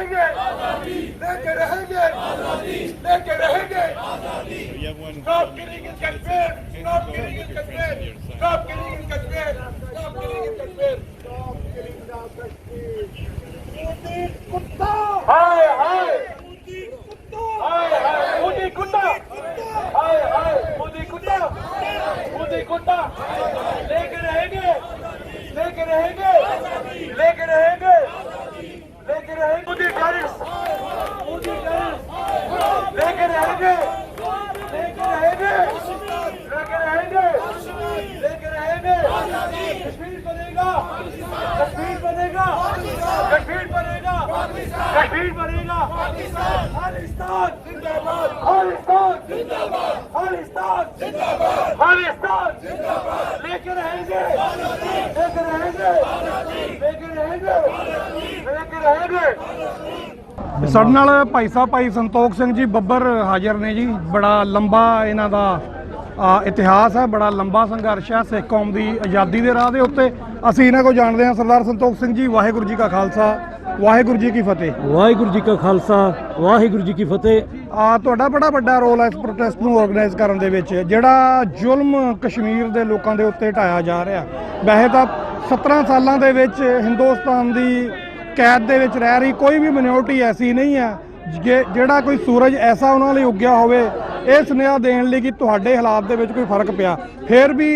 रहेंगे लेके रहेंगे लेके रहेंगे। Stop killing in Kashmir! Stop killing in Kashmir! Stop killing in Kashmir! Stop killing in Kashmir! Stop killing in Kashmir! Modi कुत्ता! हाय हाय! मोदी कुत्ता! हाय हाय! मोदी कुत्ता! हाय हाय! मोदी कुत्ता! मोदी कुत्ता! लेके रहेंगे लेके रहेंगे लेके रहेंगे लेके रहेंगे। मोदी टेररिस्ट! मोदी टेररिस्ट! लेके रहेंगे लेके रहेंगे लेके रहेंगे लेके रहेंगे। कश्मीर बनेगा कश्मीर बनेगा कश्मीर बनेगा कश्मीर बनेगा। खालिस्तान जिंदाबाद खालिस्तान जिंदाबाद खालिस्तान जिंदाबाद खालिस्तान जिंदाबाद। लेके रहेंगे लेके रहेंगे लेके रहेंगे लेके रहेंगे। ਸਾਡੇ ਨਾਲ ਭਾਈ ਸਾਹਿਬ ਭਾਈ ਸੰਤੋਖ ਸਿੰਘ ਜੀ ਬੱਬਰ ਹਾਜ਼ਰ ਨੇ ਜੀ। ਬੜਾ ਲੰਬਾ ਇਹਨਾਂ ਦਾ ਇਤਿਹਾਸ ਹੈ, ਬੜਾ ਲੰਬਾ ਸੰਘਰਸ਼ ਹੈ ਸਿੱਖ ਕੌਮ ਦੀ ਆਜ਼ਾਦੀ ਦੇ ਰਾਹ ਦੇ ਉੱਤੇ। ਅਸੀਂ ਇਹਨਾਂ ਕੋਲ ਜਾਣਦੇ ਹਾਂ। ਸਰਦਾਰ ਸੰਤੋਖ ਸਿੰਘ ਜੀ, ਵਾਹਿਗੁਰੂ ਜੀ ਕਾ ਖਾਲਸਾ ਵਾਹਿਗੁਰੂ ਜੀ ਕੀ ਫਤਿਹ। ਵਾਹਿਗੁਰੂ ਜੀ ਕਾ ਖਾਲਸਾ ਵਾਹਿਗੁਰੂ ਜੀ ਕੀ ਫਤਿਹ। ਤੁਹਾਡਾ ਬੜਾ ਵੱਡਾ ਰੋਲ ਹੈ ਇਸ ਪ੍ਰੋਟੈਸਟ ਨੂੰ ਆਰਗੇਨਾਈਜ਼ ਕਰਨ ਦੇ ਵਿੱਚ। ਜਿਹੜਾ ਜ਼ੁਲਮ ਕਸ਼ਮੀਰ ਦੇ ਲੋਕਾਂ ਦੇ ਉੱਤੇ ਢਾਇਆ ਜਾ ਰਿਹਾ, ਵੈਸੇ ਤਾਂ 17 ਸਾਲਾਂ ਦੇ ਵਿੱਚ ਹਿੰਦੁਸਤਾਨ ਦੀ ਕੈਦ ਦੇ ਵਿੱਚ ਰਹਿ ਰਹੀ ਕੋਈ ਵੀ ਮਿਨੋਰਟੀ ਐਸੀ ਨਹੀਂ ਹੈ ਜਿਹੜਾ ਕੋਈ ਸੂਰਜ ਐਸਾ ਉਹਨਾਂ ਲਈ ਉੱਗਿਆ ਹੋਵੇ ਇਹ ਸੁਨੇਹਾ ਦੇਣ ਲਈ ਕਿ ਤੁਹਾਡੇ ਹਾਲਾਤ ਦੇ ਵਿੱਚ ਕੋਈ ਫਰਕ ਪਿਆ। ਫਿਰ ਵੀ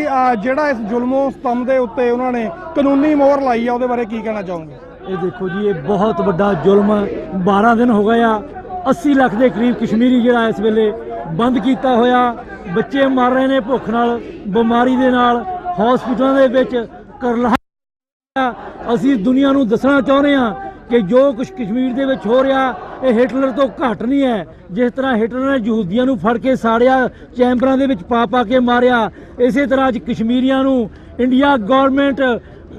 ਜਿਹੜਾ ਇਸ ਜ਼ੁਲਮੋ ਸਤੰਭ ਦੇ ਉੱਤੇ ਉਹਨਾਂ ਨੇ ਕਾਨੂੰਨੀ ਮੋਹਰ ਲਾਈ ਆ, ਉਹਦੇ ਬਾਰੇ ਕੀ ਕਹਿਣਾ ਚਾਹੋਗੇ? ਇਹ ਦੇਖੋ ਜੀ, ਇਹ ਬਹੁਤ ਵੱਡਾ ਜ਼ੁਲਮ 12 ਦਿਨ ਹੋ ਗਏ ਆ। 80 ਲੱਖ ਦੇ ਕਰੀਬ ਕਸ਼ਮੀਰੀ ਜਿਹੜਾ ਇਸ ਵੇਲੇ ਬੰਦ ਕੀਤਾ ਹੋਇਆ। ਬੱਚੇ ਮਰ ਰਹੇ ਨੇ ਭੁੱਖ ਨਾਲ, ਬਿਮਾਰੀ ਦੇ ਨਾਲ, ਹਸਪਤਾਲਾਂ ਦੇ ਵਿੱਚ ਕਰਲਾ। ਅਸੀਂ ਦੁਨੀਆ ਨੂੰ ਦੱਸਣਾ ਚਾਹੁੰਦੇ ਹਾਂ ਕਿ ਜੋ ਕੁਝ ਕਸ਼ਮੀਰ ਦੇ ਵਿੱਚ ਹੋ ਰਿਹਾ ਇਹ ਹਿਟਲਰ ਤੋਂ ਘੱਟ ਨਹੀਂ ਹੈ। ਜਿਸ ਤਰ੍ਹਾਂ ਹਿਟਲਰ ਨੇ ਯਹੂਦੀਆਂ ਨੂੰ ਫੜ ਕੇ ਸਾੜਿਆ, ਚੈਂਬਰਾਂ ਦੇ ਵਿੱਚ ਪਾ ਕੇ ਮਾਰਿਆ, ਇਸੇ ਤਰ੍ਹਾਂ ਅੱਜ ਕਸ਼ਮੀਰੀਆਂ ਨੂੰ ਇੰਡੀਆ ਗਵਰਨਮੈਂਟ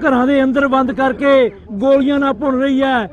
ਘਰਾਂ ਦੇ ਅੰਦਰ ਬੰਦ ਕਰਕੇ ਗੋਲੀਆਂ ਨਾਲ ਭੁੰਨ ਰਹੀ ਹੈ।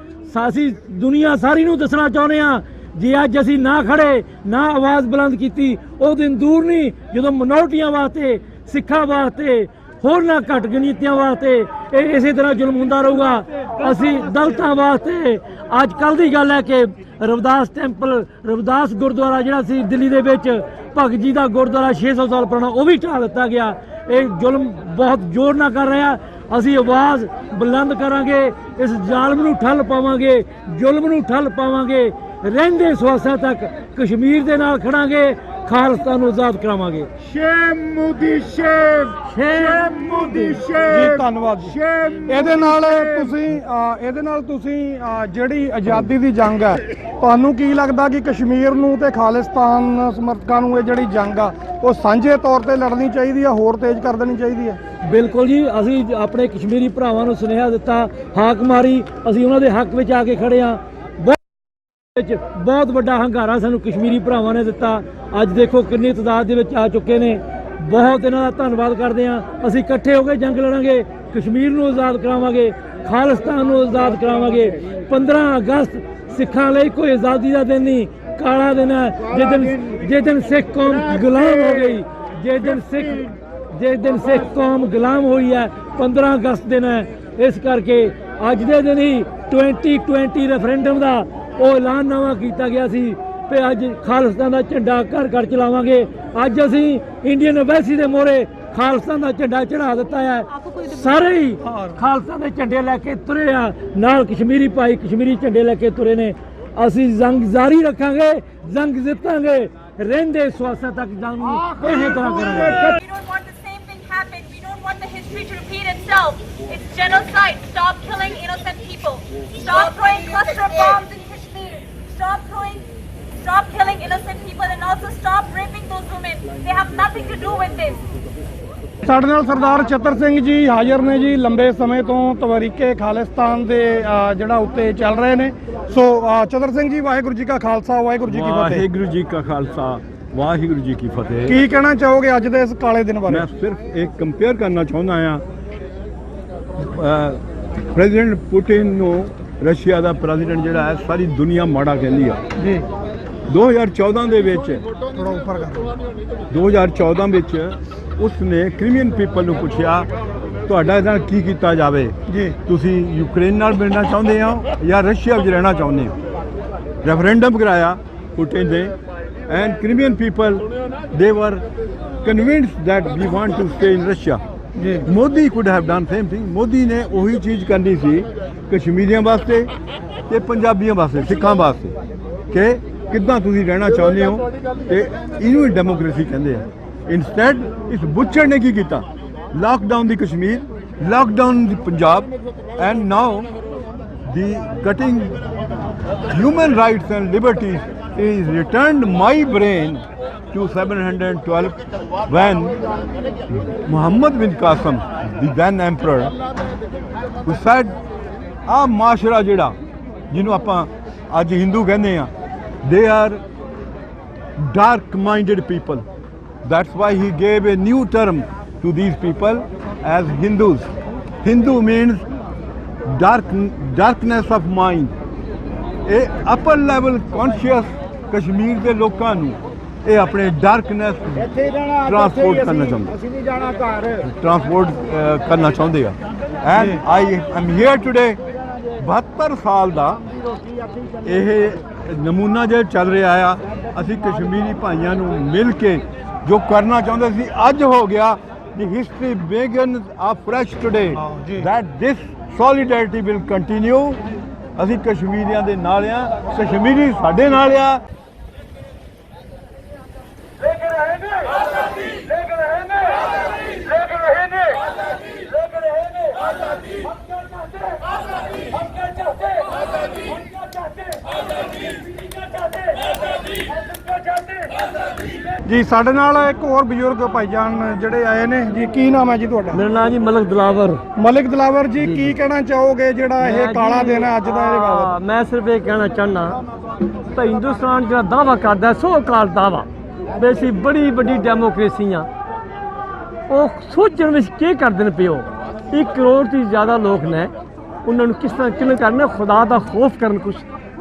ਅਸੀਂ ਦੁਨੀਆ ਸਾਰੀ ਨੂੰ ਦੱਸਣਾ ਚਾਹੁੰਦੇ ਹਾਂ, ਜੇ ਅੱਜ ਅਸੀਂ ਨਾ ਖੜੇ, ਨਾ ਆਵਾਜ਼ ਬੁਲੰਦ ਕੀਤੀ, ਉਹ ਦਿਨ ਦੂਰ ਨਹੀਂ ਜਦੋਂ ਮਿਨੋਰਟੀਆਂ ਵਾਸਤੇ, ਸਿੱਖਾਂ ਵਾਸਤੇ, ਹੋਰਨਾਂ ਘੱਟ ਗਿਣਤੀਆਂ ਵਾਸਤੇ ਇਹ ਇਸੇ ਤਰ੍ਹਾਂ ਜ਼ੁਲਮ ਹੁੰਦਾ ਰਹੂਗਾ। ਅਸੀਂ ਦਲਿਤਾਂ ਵਾਸਤੇ ਅੱਜ ਕੱਲ੍ਹ ਦੀ ਗੱਲ ਹੈ ਕਿ ਰਵਿਦਾਸ ਟੈਂਪਲ, ਰਵਿਦਾਸ ਗੁਰਦੁਆਰਾ ਜਿਹੜਾ ਸੀ ਦਿੱਲੀ ਦੇ ਵਿੱਚ, ਭਗਤ ਜੀ ਦਾ ਗੁਰਦੁਆਰਾ 600 ਸਾਲ ਪੁਰਾਣਾ, ਉਹ ਵੀ ਢਾਹ ਦਿੱਤਾ ਗਿਆ। ਇਹ ਜ਼ੁਲਮ ਬਹੁਤ ਜ਼ੋਰ ਨਾਲ ਕਰ ਰਿਹਾ। ਅਸੀਂ ਆਵਾਜ਼ ਬੁਲੰਦ ਕਰਾਂਗੇ, ਇਸ ਜ਼ਾਲਮ ਨੂੰ ਠੱਲ ਪਾਵਾਂਗੇ, ਜ਼ੁਲਮ ਨੂੰ ਠੱਲ ਪਾਵਾਂਗੇ। ਰਹਿੰਦੇ ਸਵਾਸਾਂ ਤੱਕ ਕਸ਼ਮੀਰ ਦੇ ਨਾਲ ਖੜਾਂਗੇ, ਖਾਲਿਸਤਾਨ ਨੂੰ ਆਜ਼ਾਦ ਕਰਾਵਾਂਗੇ। Shame Modi shame shame Modi shame ਜੀ। ਧੰਨਵਾਦ ਜੀ। ਇਹਦੇ ਨਾਲ ਤੁਸੀਂ ਜਿਹੜੀ ਆਜ਼ਾਦੀ ਦੀ ਜੰਗ ਹੈ, ਤੁਹਾਨੂੰ ਕੀ ਲੱਗਦਾ ਕਿ ਕਸ਼ਮੀਰ ਨੂੰ ਤੇ ਖਾਲਿਸਤਾਨ ਸਮਰਥਕਾਂ ਨੂੰ ਇਹ ਜਿਹੜੀ ਜੰਗ ਆ ਉਹ ਸਾਂਝੇ ਤੌਰ ਤੇ ਲੜਨੀ ਚਾਹੀਦੀ ਆ, ਹੋਰ ਤੇਜ਼ ਕਰ ਦੇਣੀ ਚਾਹੀਦੀ ਹੈ? ਬਿਲਕੁਲ ਜੀ, ਅਸੀਂ ਆਪਣੇ ਕਸ਼ਮੀਰੀ ਭਰਾਵਾਂ ਨੂੰ ਸੁਨੇਹਾ ਦਿੱਤਾ, ਹਾਕ ਮਾਰੀ, ਅਸੀਂ ਉਹਨਾਂ ਦੇ ਹੱਕ ਵਿੱਚ ਆ ਕੇ ਖੜੇ ਹਾਂ। ਬਹੁਤ ਵੱਡਾ ਹੰਗਾਰਾ ਸਾਨੂੰ ਕਸ਼ਮੀਰੀ ਭਰਾਵਾਂ ਨੇ ਦਿੱਤਾ। ਅੱਜ ਦੇਖੋ ਕਿੰਨੀ ਤਾਦਾਦ ਦੇ ਵਿੱਚ ਆ ਚੁੱਕੇ ਨੇ। ਬਹੁਤ ਇਹਨਾਂ ਦਾ ਧੰਨਵਾਦ ਕਰਦੇ ਹਾਂ। ਅਸੀਂ ਇਕੱਠੇ ਹੋ ਕੇ ਜੰਗ ਲੜਾਂਗੇ, ਕਸ਼ਮੀਰ ਨੂੰ ਆਜ਼ਾਦ ਕਰਾਵਾਂਗੇ, ਖਾਲਿਸਤਾਨ ਨੂੰ ਆਜ਼ਾਦ ਕਰਾਵਾਂਗੇ। 15 ਅਗਸਤ ਸਿੱਖਾਂ ਲਈ ਕੋਈ ਆਜ਼ਾਦੀ ਦਾ ਦਿਨ ਨਹੀਂ, ਕਾਲਾ ਦਿਨ ਹੈ। ਜਿਸ ਦਿਨ ਸਿੱਖ ਕੌਮ ਗੁਲਾਮ ਹੋ ਗਈ, ਜਿਸ ਦਿਨ ਸਿੱਖ ਕੌਮ ਗੁਲਾਮ ਹੋਈ ਹੈ, 15 ਅਗਸਤ ਦਿਨ ਹੈ। ਇਸ ਕਰਕੇ ਅੱਜ ਦੇ ਦਿਨ ਹੀ 2020 ਰੈਫਰੈਂਡਮ ਦਾ ਉਹ ਐਲਾਨਨਾਮਾ ਕੀਤਾ ਗਿਆ ਸੀ ਕਿ ਅੱਜ ਖਾਲਿਸਤਾਨ ਦਾ ਝੰਡਾ ਘਰ ਘਰ ਚਲਾਵਾਂਗੇ। ਅੱਜ ਅਸੀਂ ਇੰਡੀਅਨ ਐਮਬੈਸੀ ਦੇ ਮੋਹਰੇ ਖਾਲਿਸਤਾਨ ਦਾ ਝੰਡਾ ਚੜਾ ਦਿੱਤਾ ਹੈ। ਸਾਰੇ ਹੀ ਖਾਲਿਸਤਾਨ ਦੇ ਝੰਡੇ ਲੈ ਕੇ ਤੁਰੇ ਆ, ਨਾਲ ਕਸ਼ਮੀਰੀ ਭਾਈ ਕਸ਼ਮੀਰੀ ਝੰਡੇ ਲੈ ਕੇ ਤੁਰੇ ਨੇ। ਅਸੀਂ ਜੰਗ ਜਾਰੀ ਰੱਖਾਂਗੇ, ਜੰਗ ਜਿੱਤਾਂਗੇ, ਰਹਿੰਦੇ ਸਵਾਸਾਂ ਤੱਕ ਜੰਗ ਨੂੰ ਇਸੇ ਤਰ੍ਹਾਂ ਕਰਾਂਗੇ। We don't want the history to repeat itself. It's genocide. Stop killing innocent people. Stop throwing cluster bombs in Kashmir. Stop killing innocent people, and also stop raping those women. They have nothing to do with this. ਸਾਡੇ ਨਾਲ ਸਰਦਾਰ ਚਤਰ ਸਿੰਘ ਜੀ ਹਾਜ਼ਰ ਨੇ ਜੀ। ਲੰਬੇ ਸਮੇਂ ਤੋਂ ਤਵਰੀਕੇ ਖਾਲਿਸਤਾਨ ਦੇ ਜਿਹੜਾ ਉੱਤੇ ਚੱਲ ਰਹੇ ਨੇ। ਸੋ ਚਤਰ ਸਿੰਘ ਜੀ, ਵਾਹਿਗੁਰੂ ਜੀ ਕਾ ਖਾਲਸਾ ਵਾਹਿਗੁਰੂ ਜੀ ਕੀ ਫਤਿਹ। ਵਾਹਿਗੁਰੂ ਜੀ ਕਾ ਖਾਲਸਾ ਵਾਹਿਗੁਰੂ ਜੀ ਕੀ ਫਤਿਹ। ਕੀ ਕਹਿਣਾ ਚਾਹੋਗੇ ਅੱਜ ਦੇ ਇਸ ਕਾਲੇ ਦਿਨ ਬਾਰੇ? ਮੈਂ ਸਿਰਫ ਇੱਕ ਕੰਪੇਅਰ ਕਰਨਾ ਚਾਹੁੰਦਾ ਹਾਂ ਪ੍ਰੈਜ਼ੀਡੈਂਟ ਪੁਟਿਨ ਨੂੰ। ਰਸ਼ੀਆ ਦਾ ਪ੍ਰੈਜ਼ੀਡੈਂਟ ਜਿਹੜਾ ਹੈ ਸਾਰੀ ਦੁਨੀਆ ਮਾੜਾ ਕਹਿੰਦੀ ਆ ਜੀ। 2014 ਦੇ ਵਿੱਚ 2014 ਵਿੱਚ ਉਸਨੇ ਕ੍ਰੀਮੀਅਨ ਪੀਪਲ ਨੂੰ ਪੁੱਛਿਆ ਤੁਹਾਡਾ ਇਹਦਾ ਕੀ ਕੀਤਾ ਜਾਵੇ ਜੀ, ਤੁਸੀਂ ਯੂਕਰੇਨ ਨਾਲ ਮਿਲਣਾ ਚਾਹੁੰਦੇ ਹੋ ਜਾਂ ਰਸ਼ੀਆ ਵਿੱਚ ਰਹਿਣਾ ਚਾਹੁੰਦੇ ਹੋ? referendum कराया Putin ने, and Crimean people, they were convinced that we want to stay in Russia. Modi could have done same thing. Modi ਨੇ ਉਹੀ ਚੀਜ਼ ਕਰਨੀ ਸੀ ਕਸ਼ਮੀਰੀਆਂ ਵਾਸਤੇ ਤੇ ਪੰਜਾਬੀਆਂ ਵਾਸਤੇ, ਸਿੱਖਾਂ ਵਾਸਤੇ, ਕਿ ਕਿੱਦਾਂ ਤੁਸੀਂ ਰਹਿਣਾ ਚਾਹੁੰਦੇ ਹੋ, ਤੇ ਇਹਨੂੰ ਹੀ ਡੈਮੋਕ੍ਰੇਸੀ ਕਹਿੰਦੇ ਆ। ਇਨਸਟੈਡ ਇਸ ਬੁੱਚੜ ਨੇ ਕੀ ਕੀਤਾ, lockdown the Kashmir, lockdown the Punjab, and now the cutting human rights and liberties is returned my brain to 712 when Muhammad bin Qasim, the then emperor, who said, ਆ ਮਾਸ਼ਰਾ ਜਿਹੜਾ ਜਿਹਨੂੰ ਆਪਾਂ ਅੱਜ ਹਿੰਦੂ ਕਹਿੰਦੇ ਆ, they are dark minded people. That's why he gave a new term to these people as Hindus. Hindu means darkness of mind. ਇਹ upper level conscious Kashmir ਦੇ ਲੋਕਾਂ ਨੂੰ ਇਹ ਆਪਣੇ ਡਾਰਕਨੈਸ ਟਰਾਂਸਪੋਰਟ ਕਰਨਾ ਚਾਹੁੰਦੇ, ਅਸੀਂ ਨਹੀਂ ਜਾਣਾ ਘਰ, ਟਰਾਂਸਪੋਰਟ ਕਰਨਾ ਚਾਹੁੰਦੇ ਆ। And I am here today 72 ਸਾਲ ਦਾ ਇਹ ਨਮੂਨਾ ਜਿਹੜਾ ਚੱਲ ਰਿਹਾ ਆ, ਅਸੀਂ ਕਸ਼ਮੀਰੀ ਭਾਈਆਂ ਨੂੰ ਮਿਲ ਕੇ ਜੋ ਕਰਨਾ ਚਾਹੁੰਦੇ ਸੀ, ਅੱਜ ਹੋ ਗਿਆ। The history begins afresh today that this solidarity will continue. ਅਸੀਂ ਕਸ਼ਮੀਰੀਆਂ ਦੇ ਨਾਲ ਆ, ਕਸ਼ਮੀਰੀ ਸਾਡੇ ਨਾਲ ਆ। लेकर रहेंगे आजादी, लेकर रहेंगे आजादी, लेकर रहेंगे आजादी, लेकर रहेंगे आजादी, हम क्या चाहते आजादी, हम क्या चाहते आजादी, हम क्या चाहते आजादी, हम क्या चाहते आजादी, हम क्या चाहते आजादी। ਜੀ ਸਾਡੇ ਨਾਲ ਇੱਕ ਹੋਰ ਬਜ਼ੁਰਗ ਭਾਈਜਾਨ ਜਿਹੜੇ ਆਏ ਨੇ ਜੀ, ਕੀ ਨਾਮ ਹੈ ਜੀ ਤੁਹਾਡਾ? ਮੇਰਾ ਨਾਮ ਜੀ ਮਲਕ ਦਿਲਾਵਰ। ਮਲਿਕ ਦਿਲਾਵਰ ਜੀ, ਕੀ ਕਹਿਣਾ ਚਾਹੋਗੇ ਜਿਹੜਾ ਇਹ ਕਾਲਾ ਦਿਨ ਹੈ ਅੱਜ ਦਾ ਇਹਦੇ ਬਾਬਤ? ਮੈਂ ਸਿਰਫ ਇਹ ਕਹਿਣਾ ਚਾਹੁੰਦਾ ਤਾਂ ਹਿੰਦੁਸਤਾਨ ਜਿਹੜਾ ਦਾਅਵਾ ਕਰਦਾ ਸੋ ਕਾਲ ਦਾਅਵਾ ਵੀ ਅਸੀਂ ਬੜੀ ਵੱਡੀ ਡੈਮੋਕ੍ਰੇਸੀ ਆ, ਉਹ ਸੋਚਣ ਵਿੱਚ ਕੀ ਕਰਦੇ ਨੇ ਪਿਓ। 1 ਕਰੋੜ ਤੋਂ ਜ਼ਿਆਦਾ ਲੋਕ ਨੇ, ਉਹਨਾਂ ਨੂੰ ਕਿਸ ਤਰ੍ਹਾਂ ਕਿਵੇਂ ਕਰਨਾ, ਖੁਦਾ ਦਾ ਖੌਫ ਕਰਨ, ਕੁਛ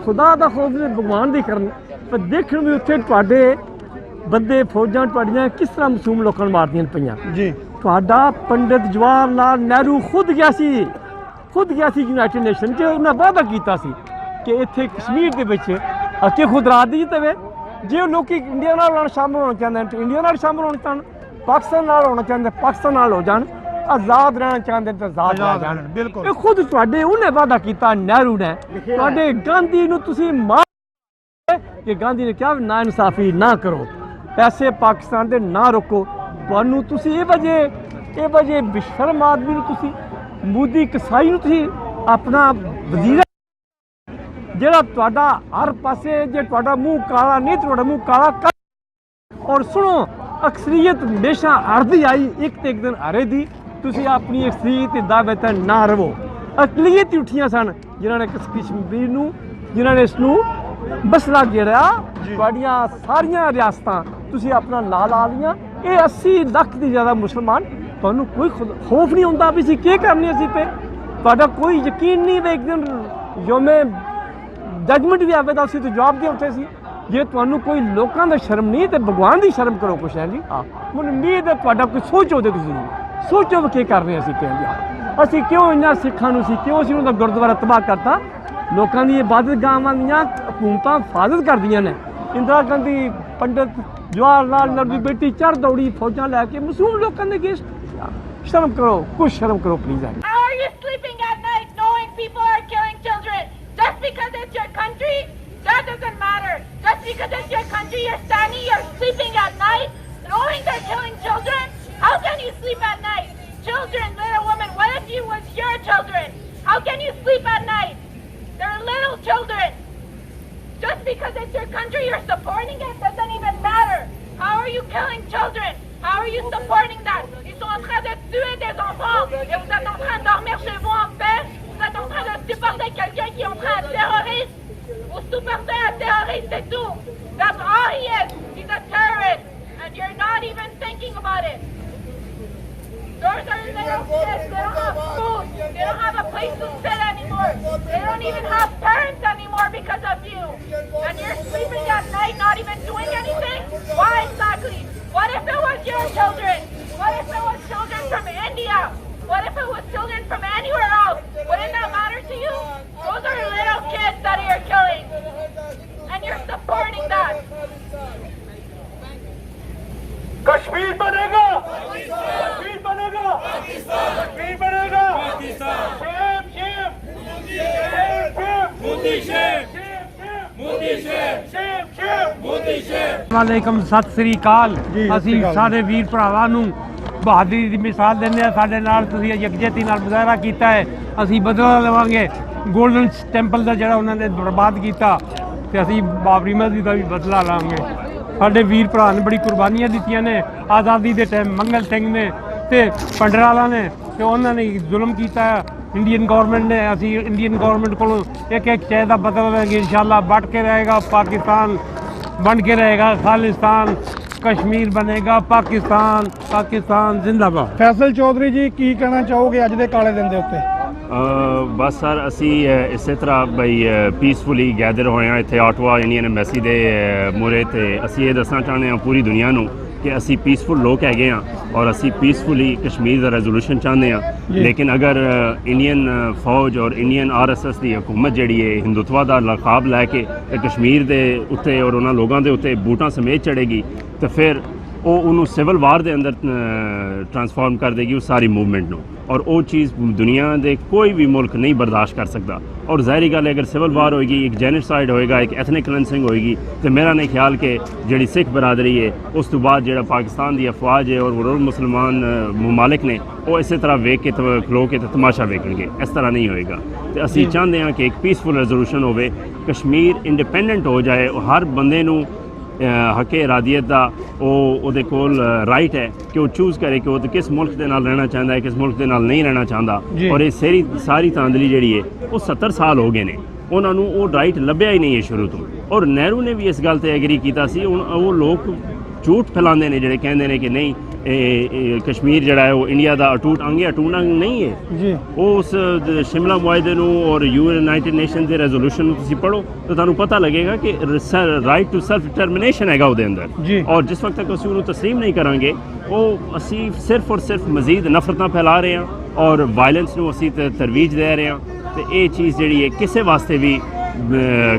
ਖੁਦਾ ਦਾ ਖੌਫ ਨੇ ਭਗਵਾਨ ਦੀ ਕਰਨ। ਪਰ ਦੇਖਣ ਵੀ ਉੱਥੇ ਤੁਹਾਡੇ ਬੰਦੇ ਫੌਜਾਂ ਤੁਹਾਡੀਆਂ ਕਿਸ ਤਰ੍ਹਾਂ ਮਾਸੂਮ ਲੋਕਾਂ ਨੂੰ ਮਾਰਦੀਆਂ ਪਈਆਂ ਜੀ। ਤੁਹਾਡਾ ਪੰਡਿਤ ਜਵਾਹਰ ਲਾਲ ਨਹਿਰੂ ਖੁਦ ਗਿਆ ਸੀ ਯੂਨਾਈਟਿਡ ਨੇਸ਼ਨ 'ਚ। ਉਹਨਾਂ ਵਾਅਦਾ ਕੀਤਾ ਸੀ ਕਿ ਇੱਥੇ ਕਸ਼ਮੀਰ ਦੇ ਵਿੱਚ ਅਸੀਂ ਖੁਦ ਰਾਜ ਦੀ ਜਿੱਤੇ। ਜੇ ਉਹ ਲੋਕੀ ਇੰਡੀਆ ਨਾਲ ਸ਼ਾਮਲ ਹੋਣਾ ਚਾਹੁੰਦੇ ਨੇ ਤਾਂ ਇੰਡੀਆ ਨਾਲ ਸ਼ਾਮਲ ਹੋਣਾ ਚਾਹੁੰਦੇ, ਪਾਕਿਸਤਾਨ ਨਾਲ ਹੋਣਾ ਚਾਹੁੰਦੇ ਪਾਕਿਸਤਾਨ ਨਾਲ ਹੋ ਜਾਣ, ਆਜ਼ਾਦ ਰਹਿਣਾ ਚਾਹੁੰਦੇ ਤਾਂ ਆਜ਼ਾਦ ਰਹਿ ਜਾਣ। ਬਿਲਕੁਲ ਇਹ ਖੁਦ ਤੁਹਾਡੇ ਉਹਨੇ ਵਾਅਦਾ ਕੀਤਾ ਨਹਿਰੂ ਨੇ। ਤੁਹਾਡੇ ਗਾਂਧੀ ਨੂੰ ਤੁਸੀਂ ਮਾਰ ਕਿ ਗਾਂਧੀ ਨੇ ਕਿਹਾ ਨਾ ਇਨਸਾਫੀ ਨਾ ਕਰੋ, ਪੈਸੇ ਪਾਕਿਸਤਾਨ ਦੇ ਨਾ ਰੋਕੋ। ਤੁਹਾਨੂੰ ਤੁਸੀਂ ਇਹ ਵਜੇ ਬੇਸ਼ਰਮ ਆਦਮੀ ਨੂੰ ਤੁਸੀਂ, ਮੋਦੀ ਕਸਾਈ ਨੂੰ ਤੁਸੀਂ ਆਪਣਾ ਵਜ਼ੀਰ, ਜਿਹੜਾ ਤੁਹਾਡਾ ਹਰ ਪਾਸੇ ਜੇ ਤੁਹਾਡਾ ਮੂੰਹ ਕਾਲਾ ਨਹੀਂ, ਤੁਹਾਡਾ ਮੂੰਹ ਕਾਲਾ ਕਰ। ਔਰ ਸੁਣੋ, ਅਕਸਰੀਅਤ ਹਮੇਸ਼ਾ ਹਾਰਦੀ ਆਈ, ਇੱਕ ਤੇ ਇੱਕ ਦਿਨ ਹਾਰੇਗੀ। ਤੁਸੀਂ ਆਪਣੀ ਅਕਸਰੀਅਤ ਦੇ ਦਾਅਵੇ ਤੇ ਨਾ ਰਹੋ। ਅਕਲੀਅਤ ਹੀ ਉੱਠੀਆਂ ਸਨ ਜਿਨ੍ਹਾਂ ਨੇ ਕਸ਼ਮੀਰ ਨੂੰ, ਜਿਨ੍ਹਾਂ ਨੇ ਇਸ ਨੂੰ ਬਸਲਾ ਜਿਹੜਾ ਤੁਹਾਡੀਆਂ ਸਾਰੀਆਂ ਰਿਆਸਤਾਂ ਤੁਸੀਂ ਆਪਣਾ ਲਾ ਲਈਆਂ। ਇਹ 80 ਲੱਖ ਦੀ ਜ਼ਿਆਦਾ ਮੁਸਲਮਾਨ, ਤੁਹਾਨੂੰ ਕੋਈ ਖੌਫ ਨਹੀਂ ਹੁੰਦਾ ਵੀ ਅਸੀਂ ਕੀ ਕਰਨੀ, ਅਸੀਂ ਤੇ ਤੁਹਾਡਾ ਕੋਈ ਯਕੀਨ ਨਹੀਂ ਵੀ ਇੱਕ ਦਿਨ ਯੋਮੇ ਜਜਮੈਂਟ ਵੀ ਆਵੇ ਤਾਂ ਅਸੀਂ ਤਾਂ ਜਵਾਬ ਦੇ ਉੱਤੇ ਸੀ। ਜੇ ਤੁਹਾਨੂੰ ਕੋਈ ਲੋਕਾਂ ਦਾ ਸ਼ਰਮ ਨਹੀਂ ਤੇ ਭਗਵਾਨ ਦੀ ਸ਼ਰਮ ਕਰੋ ਕੁਛ ਹੈ ਜੀ। ਮੈਨੂੰ ਉਮੀਦ ਹੈ ਤੁਹਾਡਾ ਕੋਈ ਸੋਚੋ ਤੇ ਤੁਸੀਂ ਸੋਚੋ ਵੀ ਕੀ ਕਰ ਰਹੇ ਅਸੀਂ ਕਹਿੰਦੇ ਅਸੀਂ ਕਿਉਂ ਇਹਨਾਂ ਸਿੱਖਾਂ ਨੂੰ ਸੀ, ਕਿਉਂ ਅਸੀਂ ਉਹਨਾਂ ਦਾ ਗੁਰਦੁਆਰਾ ਤਬਾਹ ਕਰਤਾ। ਲੋਕਾਂ ਦੀ ਇਬਾਦਤ ਗਾਹਾਂ ਦੀਆਂ ਹਕੂਮਤਾਂ ਹਿਫਾਜ਼ਤ ਕਰਦੀਆਂ ਨੇ। ਇੰਦਰਾ ਗਾਂਧੀ, ਪੰਡਿਤ ਜਵਾਹਰ ਲਾਲ ਨਹਿਰੂ ਦੀ ਬੇਟੀ ਚੜ੍ਹ ਦੌੜੀ ਫੌਜਾਂ ਲੈ ਕੇ ਮਾਸੂਮ ਲੋਕਾਂ ਦੇ ਅਗੇਂਸਟ। ਸ਼ਰਮ ਕਰੋ, ਕੁਛ ਸ਼ਰਮ ਕਰੋ please. How are you sleeping at night knowing people are killing children? Just because it's your country? That doesn't matter. Just because it's your country, you're sleeping at night knowing they're killing children? How can you sleep at night? Children, little women, what if it was your children? How can you sleep at night? They're little children. Just because it's your country, you're supporting it? Doesn't even matter. How are you killing children? How are you supporting that? Ils sont en train de tuer des enfants et vous êtes en train de dormir chez vous en paix. Vous êtes en train de supporter quelqu'un qui est en train de terroriste. Vous supportez un terroriste, c'est tout. That's all he is. He's a terrorist. And you're not even thinking about it. Those are little kids. They don't have food. They don't have a place to sit anymore. They don't even have parents anymore because of you. And you're sleeping at night, not even doing anything? Why exactly? What if it was your children? What if it was children from India? What if it was children from anywhere else? Wouldn't that matter to you? Those are little kids that you're killing. ਵਾਲੇਕਮ Sat Sri ਅਕਾਲ। ਜੀ, ਸਤਿ ਅਸੀਂ ਸ੍ਰੀ ਅਕਾਲ। ਸਾਡੇ ਵੀਰ ਭਰਾਵਾਂ ਨੂੰ ਬਹਾਦਰੀ ਦੀ ਮਿਸਾਲ ਦਿੰਦੇ ਆ। ਸਾਡੇ ਨਾਲ ਤੁਸੀਂ ਯਕਜਹਿਤੀ ਨਾਲ ਮੁਜ਼ਾਹਰਾ ਕੀਤਾ ਹੈ, ਅਸੀਂ ਬਦਲਾ ਲਵਾਂਗੇ। ਗੋਲਡਨ ਟੈਂਪਲ ਦਾ ਜਿਹੜਾ ਉਹਨਾਂ ਨੇ ਬਰਬਾਦ ਕੀਤਾ, ਤੇ ਅਸੀਂ ਬਾਬਰੀ ਮਸਜਿਦ ਦਾ ਵੀ ਬਦਲਾ ਲਾਂਗੇ। ਸਾਡੇ ਵੀਰ ਭਰਾ ਨੇ ਬੜੀ ਕੁਰਬਾਨੀਆਂ ਦਿੱਤੀਆਂ ਨੇ ਆਜ਼ਾਦੀ ਦੇ ਟਾਈਮ। ਮੰਗਲ ਸਿੰਘ ਨੇ ਤੇ ਪੰਡਰਾਲਾ ਨੇ, ਤੇ ਉਹਨਾਂ ਨੇ ਜ਼ੁਲਮ ਕੀਤਾ ਇੰਡੀਅਨ ਗਵਰਨਮੈਂਟ ਨੇ। ਅਸੀਂ ਇੰਡੀਅਨ ਗਵਰਨਮੈਂਟ ਕੋਲੋਂ ਇੱਕ ਇੱਕ ਚੀਜ਼ ਦਾ ਬਦਲਾ ਲਵਾਂਗੇ इंशाल्लाह। बट के रहेगा पाकिस्तान, बन के रहेगा खालिस्तान, कश्मीर बनेगा पाकिस्तान, पाकिस्तान जिंदाबाद। ਫੈਸਲ ਚੌਧਰੀ ਜੀ ਕੀ ਕਹਿਣਾ ਚਾਹੋਗੇ ਅੱਜ ਦੇ ਕਾਲੇ ਦਿਨ ਦੇ ਉੱਤੇ? ਬਸ ਸਰ ਅਸੀਂ ਇਸੇ ਤਰ੍ਹਾਂ ਬਈ ਪੀਸਫੁਲੀ ਗੈਦਰ ਹੋਏ ਹਾਂ ਇੱਥੇ ਆਟਵਾ ਇੰਡੀਅਨ ਐਮਬੈਸੀ ਦੇ ਮੂਹਰੇ। ਤੇ ਅਸੀਂ ਇਹ ਦੱਸਣਾ ਚਾਹੁੰਦੇ ਹਾਂ ਪੂਰੀ ਦੁਨੀਆ ਨੂੰ ਕਿ ਅਸੀਂ ਪੀਸਫੁਲ ਲੋਕ ਹੈਗੇ ਹਾਂ ਔਰ ਅਸੀਂ ਪੀਸਫੁਲੀ ਕਸ਼ਮੀਰ ਦਾ ਰੈਜ਼ੋਲੂਸ਼ਨ ਚਾਹੁੰਦੇ ਹਾਂ। ਲੇਕਿਨ ਅਗਰ ਇੰਡੀਅਨ ਫੌਜ ਔਰ ਇੰਡੀਅਨ ਆਰਐਸਐਸ ਦੀ ਹਕੂਮਤ ਜਿਹੜੀ ਹੈ ਹਿੰਦੂਤਵਾ ਦਾ ਲਕਾਬ ਲੈ ਕੇ ਕਸ਼ਮੀਰ ਦੇ ਉੱਤੇ ਔਰ ਉਹਨਾਂ ਲੋਕਾਂ ਦੇ ਉੱਤੇ ਬੂਟਾਂ ਸਮੇਤ ਚੜੇਗੀ ਤਾਂ ਫਿਰ ਉਹ ਉਹਨੂੰ ਸਿਵਲ ਵਾਰ ਦੇ ਅੰਦਰ ਟਰਾਂਸਫਾਰਮ ਕਰ ਦੇਗੀ ਉਸ ਸਾਰੀ ਮੂਵਮੈਂਟ ਨੂੰ। ਔਰ ਉਹ ਚੀਜ਼ ਦੁਨੀਆ ਦੇ ਕੋਈ ਵੀ ਮੁਲਕ ਨਹੀਂ ਬਰਦਾਸ਼ਤ ਕਰ ਸਕਦਾ। ਔਰ ਜ਼ਾਹਿਰੀ ਗੱਲ ਹੈ ਅਗਰ ਸਿਵਲ ਵਾਰ ਹੋਏਗੀ, ਇੱਕ ਜੈਨੋਸਾਈਡ ਹੋਏਗਾ, ਇੱਕ ਐਥਨਿਕ ਕਲੈਂਸਿੰਗ ਹੋਏਗੀ, ਤੇ ਮੇਰਾ ਨਹੀਂ ਖਿਆਲ ਕਿ ਜਿਹੜੀ ਸਿੱਖ ਬਰਾਦਰੀ ਹੈ ਉਸ ਤੋਂ ਬਾਅਦ ਜਿਹੜਾ ਪਾਕਿਸਤਾਨ ਦੀ ਅਫਵਾਜ ਹੈ ਔਰ ਹੋਰ ਮੁਸਲਮਾਨ ਮਮਾਲਿਕ ਨੇ ਉਹ ਇਸੇ ਤਰ੍ਹਾਂ ਵੇਖ ਕੇ ਖਲੋ ਕੇ ਤੇ ਤਮਾਸ਼ਾ ਵੇਖਣਗੇ। ਇਸ ਤਰ੍ਹਾਂ ਨਹੀਂ ਹੋਏਗਾ। ਤੇ ਅਸੀਂ ਚਾਹੁੰਦੇ ਹਾਂ ਕਿ ਇੱਕ ਪੀਸਫੁਲ ਰੈਜ਼ੋਲੂਸ਼ਨ ਹੋਵੇ, ਕਸ਼ਮੀਰ ਇੰਡੀਪੈਂਡੈਂਟ ਹੋ ਜਾਏ। ਹਰ ਬੰਦੇ ਨੂੰ ਹੱਕੇ ਇਰਾਦੀਅਤ ਦਾ ਉਹਦੇ ਕੋਲ ਰਾਈਟ ਹੈ ਕਿ ਉਹ ਚੂਜ਼ ਕਰੇ ਕਿ ਉਹ ਕਿਸ ਮੁਲਕ ਦੇ ਨਾਲ ਰਹਿਣਾ ਚਾਹੁੰਦਾ ਹੈ, ਕਿਸ ਮੁਲਕ ਦੇ ਨਾਲ ਨਹੀਂ ਰਹਿਣਾ ਚਾਹੁੰਦਾ। ਔਰ ਇਹ ਸਾਰੀ ਤਾਂਦਲੀ ਜਿਹੜੀ ਹੈ ਉਹ 70 ਸਾਲ ਹੋ ਗਏ ਨੇ, ਉਹਨਾਂ ਨੂੰ ਉਹ ਰਾਈਟ ਲੱਭਿਆ ਹੀ ਨਹੀਂ ਹੈ ਸ਼ੁਰੂ ਤੋਂ। ਔਰ ਨਹਿਰੂ ਨੇ ਵੀ ਇਸ ਗੱਲ ਤੇ ਐਗਰੀ ਕੀਤਾ ਸੀ। ਹੁਣ ਉਹ ਲੋਕ ਝੂਠ ਫੈਲਾਉਂਦੇ ਨੇ ਜਿਹੜੇ ਕਹਿੰਦੇ ਨੇ ਕਿ ਨਹੀਂ ਇਹ ਕਸ਼ਮੀਰ ਜਿਹੜਾ ਹੈ ਉਹ ਇੰਡੀਆ ਦਾ ਅਟੂਟ ਅੰਗ ਹੈ। ਅਟੂਟ ਅੰਗ ਨਹੀਂ ਹੈ ਜੀ। ਉਹ ਉਸ ਸ਼ਿਮਲਾ ਮੁਆਹਦੇ ਨੂੰ ਔਰ ਯੂਨਾਈਟਿਡ ਨੇਸ਼ਨ ਦੇ ਰੈਜ਼ੋਲੂਸ਼ਨ ਨੂੰ ਤੁਸੀਂ ਪੜ੍ਹੋ ਤਾਂ ਤੁਹਾਨੂੰ ਪਤਾ ਲੱਗੇਗਾ ਕਿ ਰਾਈਟ ਟੂ ਸੈਲਫ ਡਿਟਰਮੀਨੇਸ਼ਨ ਹੈਗਾ ਉਹਦੇ ਅੰਦਰ। ਔਰ ਜਿਸ ਵਕਤ ਤੱਕ ਅਸੀਂ ਉਹਨੂੰ ਤਸਲੀਮ ਨਹੀਂ ਕਰਾਂਗੇ ਉਹ ਅਸੀਂ ਸਿਰਫ ਔਰ ਸਿਰਫ ਮਜ਼ੀਦ ਨਫ਼ਰਤਾਂ ਫੈਲਾ ਰਹੇ ਹਾਂ ਔਰ ਵਾਇਲੈਂਸ ਨੂੰ ਅਸੀਂ ਤਰਵੀਜ ਦੇ ਰਹੇ ਹਾਂ। ਤੇ ਇਹ ਚੀਜ਼ ਜਿਹੜੀ ਹੈ ਕਿਸੇ ਵਾਸਤੇ ਵੀ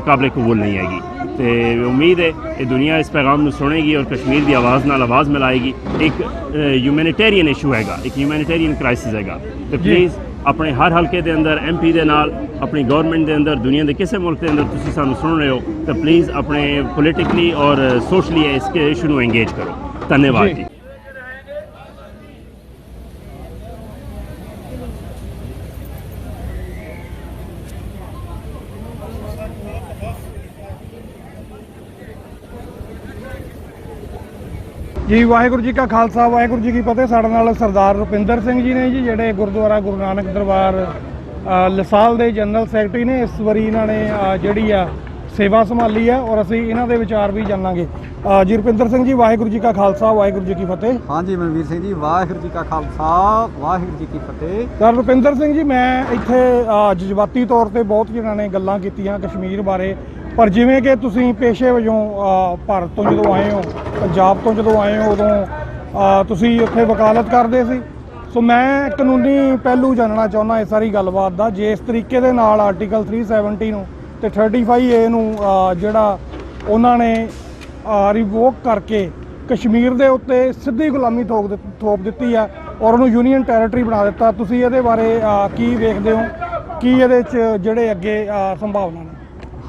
ਕਾਬਲੇ ਕਬੂਲ ਨਹੀਂ ਹੈਗੀ। ਤੇ ਉਮੀਦ ਹੈ ਇਹ ਦੁਨੀਆ ਇਸ ਪੈਗਾਮ ਨੂੰ ਸੁਣੇਗੀ ਔਰ ਕਸ਼ਮੀਰ ਦੀ ਆਵਾਜ਼ ਨਾਲ ਆਵਾਜ਼ ਮਿਲਾਏਗੀ। ਇੱਕ ਹਿਊਮੈਨਿਟੇਰੀਅਨ ਇਸ਼ੂ ਹੈਗਾ, ਇੱਕ ਹਿਊਮੈਨਿਟੇਰੀਅਨ ਕ੍ਰਾਈਸਿਸ ਹੈਗਾ। ਤੇ ਪਲੀਜ਼ ਆਪਣੇ ਹਰ ਹਲਕੇ ਦੇ ਅੰਦਰ MP ਦੇ ਨਾਲ, ਆਪਣੀ ਗਵਰਨਮੈਂਟ ਦੇ ਅੰਦਰ, ਦੁਨੀਆ ਦੇ ਕਿਸੇ ਮੁਲਕ ਦੇ ਅੰਦਰ ਤੁਸੀਂ ਸਾਨੂੰ ਸੁਣ ਰਹੇ ਹੋ ਤਾਂ ਪਲੀਜ਼ ਆਪਣੇ ਪੋਲੀਟਿਕਲੀ ਔਰ ਸੋਸ਼ਲੀ ਇਸ ਇਸ਼ੂ ਨੂੰ ਇੰਗੇਜ ਕਰੋ। ਧੰਨਵਾਦ ਜੀ। ਜੀ ਵਾਹਿਗੁਰੂ ਜੀ ਕਾ ਖਾਲਸਾ, ਵਾਹਿਗੁਰੂ ਜੀ ਕੀ ਫਤਿਹ। ਸਾਡੇ ਨਾਲ ਸਰਦਾਰ ਰੁਪਿੰਦਰ ਸਿੰਘ ਜੀ ਨੇ ਜੀ, ਜਿਹੜੇ ਗੁਰਦੁਆਰਾ ਗੁਰੂ ਨਾਨਕ ਦਰਬਾਰ ਲਸਾਲ ਦੇ ਜਨਰਲ ਸੈਕਟਰੀ ਨੇ। ਇਸ ਵਾਰੀ ਇਹਨਾਂ ਨੇ ਜਿਹੜੀ ਆ ਸੇਵਾ ਸੰਭਾਲੀ ਹੈ ਔਰ ਅਸੀਂ ਇਹਨਾਂ ਦੇ ਵਿਚਾਰ ਵੀ ਜਾਣਾਂਗੇ। ਜੀ ਰੁਪਿੰਦਰ ਸਿੰਘ ਜੀ, ਵਾਹਿਗੁਰੂ ਜੀ ਕਾ ਖਾਲਸਾ, ਵਾਹਿਗੁਰੂ ਜੀ ਕੀ ਫਤਿਹ। ਹਾਂਜੀ ਮਨਵੀਰ ਸਿੰਘ ਜੀ, ਵਾਹਿਗੁਰੂ ਜੀ ਕਾ ਖਾਲਸਾ, ਵਾਹਿਗੁਰੂ ਜੀ ਕੀ ਫਤਿਹ। ਸਰ ਰੁਪਿੰਦਰ ਸਿੰਘ ਜੀ, ਮੈਂ ਇੱਥੇ ਜਜ਼ਬਾਤੀ ਤੌਰ ਤੇ ਬਹੁਤ ਜਣਾਂ ਨੇ ਗੱਲਾਂ ਕੀਤੀਆਂ ਕਸ਼ਮੀਰ ਬਾਰੇ, ਪਰ ਜਿਵੇਂ ਕਿ ਤੁਸੀਂ ਪੇਸ਼ੇ ਵਜੋਂ ਭਾਰਤ ਤੋਂ ਜਦੋਂ ਆਏ ਹੋ, ਪੰਜਾਬ ਤੋਂ ਜਦੋਂ ਆਏ ਹੋ, ਉਦੋਂ ਤੁਸੀਂ ਉੱਥੇ ਵਕਾਲਤ ਕਰਦੇ ਸੀ। ਸੋ ਮੈਂ ਕਾਨੂੰਨੀ ਪਹਿਲੂ ਜਾਣਨਾ ਚਾਹੁੰਦਾ ਇਸ ਸਾਰੀ ਗੱਲਬਾਤ ਦਾ। ਜੇ ਇਸ ਤਰੀਕੇ ਦੇ ਨਾਲ ਆਰਟੀਕਲ 370 ਨੂੰ ਤੇ 35A ਨੂੰ ਜਿਹੜਾ ਉਹਨਾਂ ਨੇ ਰਿਵੋਕ ਕਰਕੇ ਕਸ਼ਮੀਰ ਦੇ ਉੱਤੇ ਸਿੱਧੀ ਗੁਲਾਮੀ ਥੋਪ ਦਿੱਤੀ ਆ ਔਰ ਉਹਨੂੰ ਯੂਨੀਅਨ ਟੈਰੀਟਰੀ ਬਣਾ ਦਿੱਤਾ, ਤੁਸੀਂ ਇਹਦੇ ਬਾਰੇ ਕੀ ਵੇਖਦੇ ਹੋ? ਕੀ ਇਹਦੇ 'ਚ ਜਿਹੜੇ ਅੱਗੇ ਸੰਭਾਵਨਾ ਨੇ?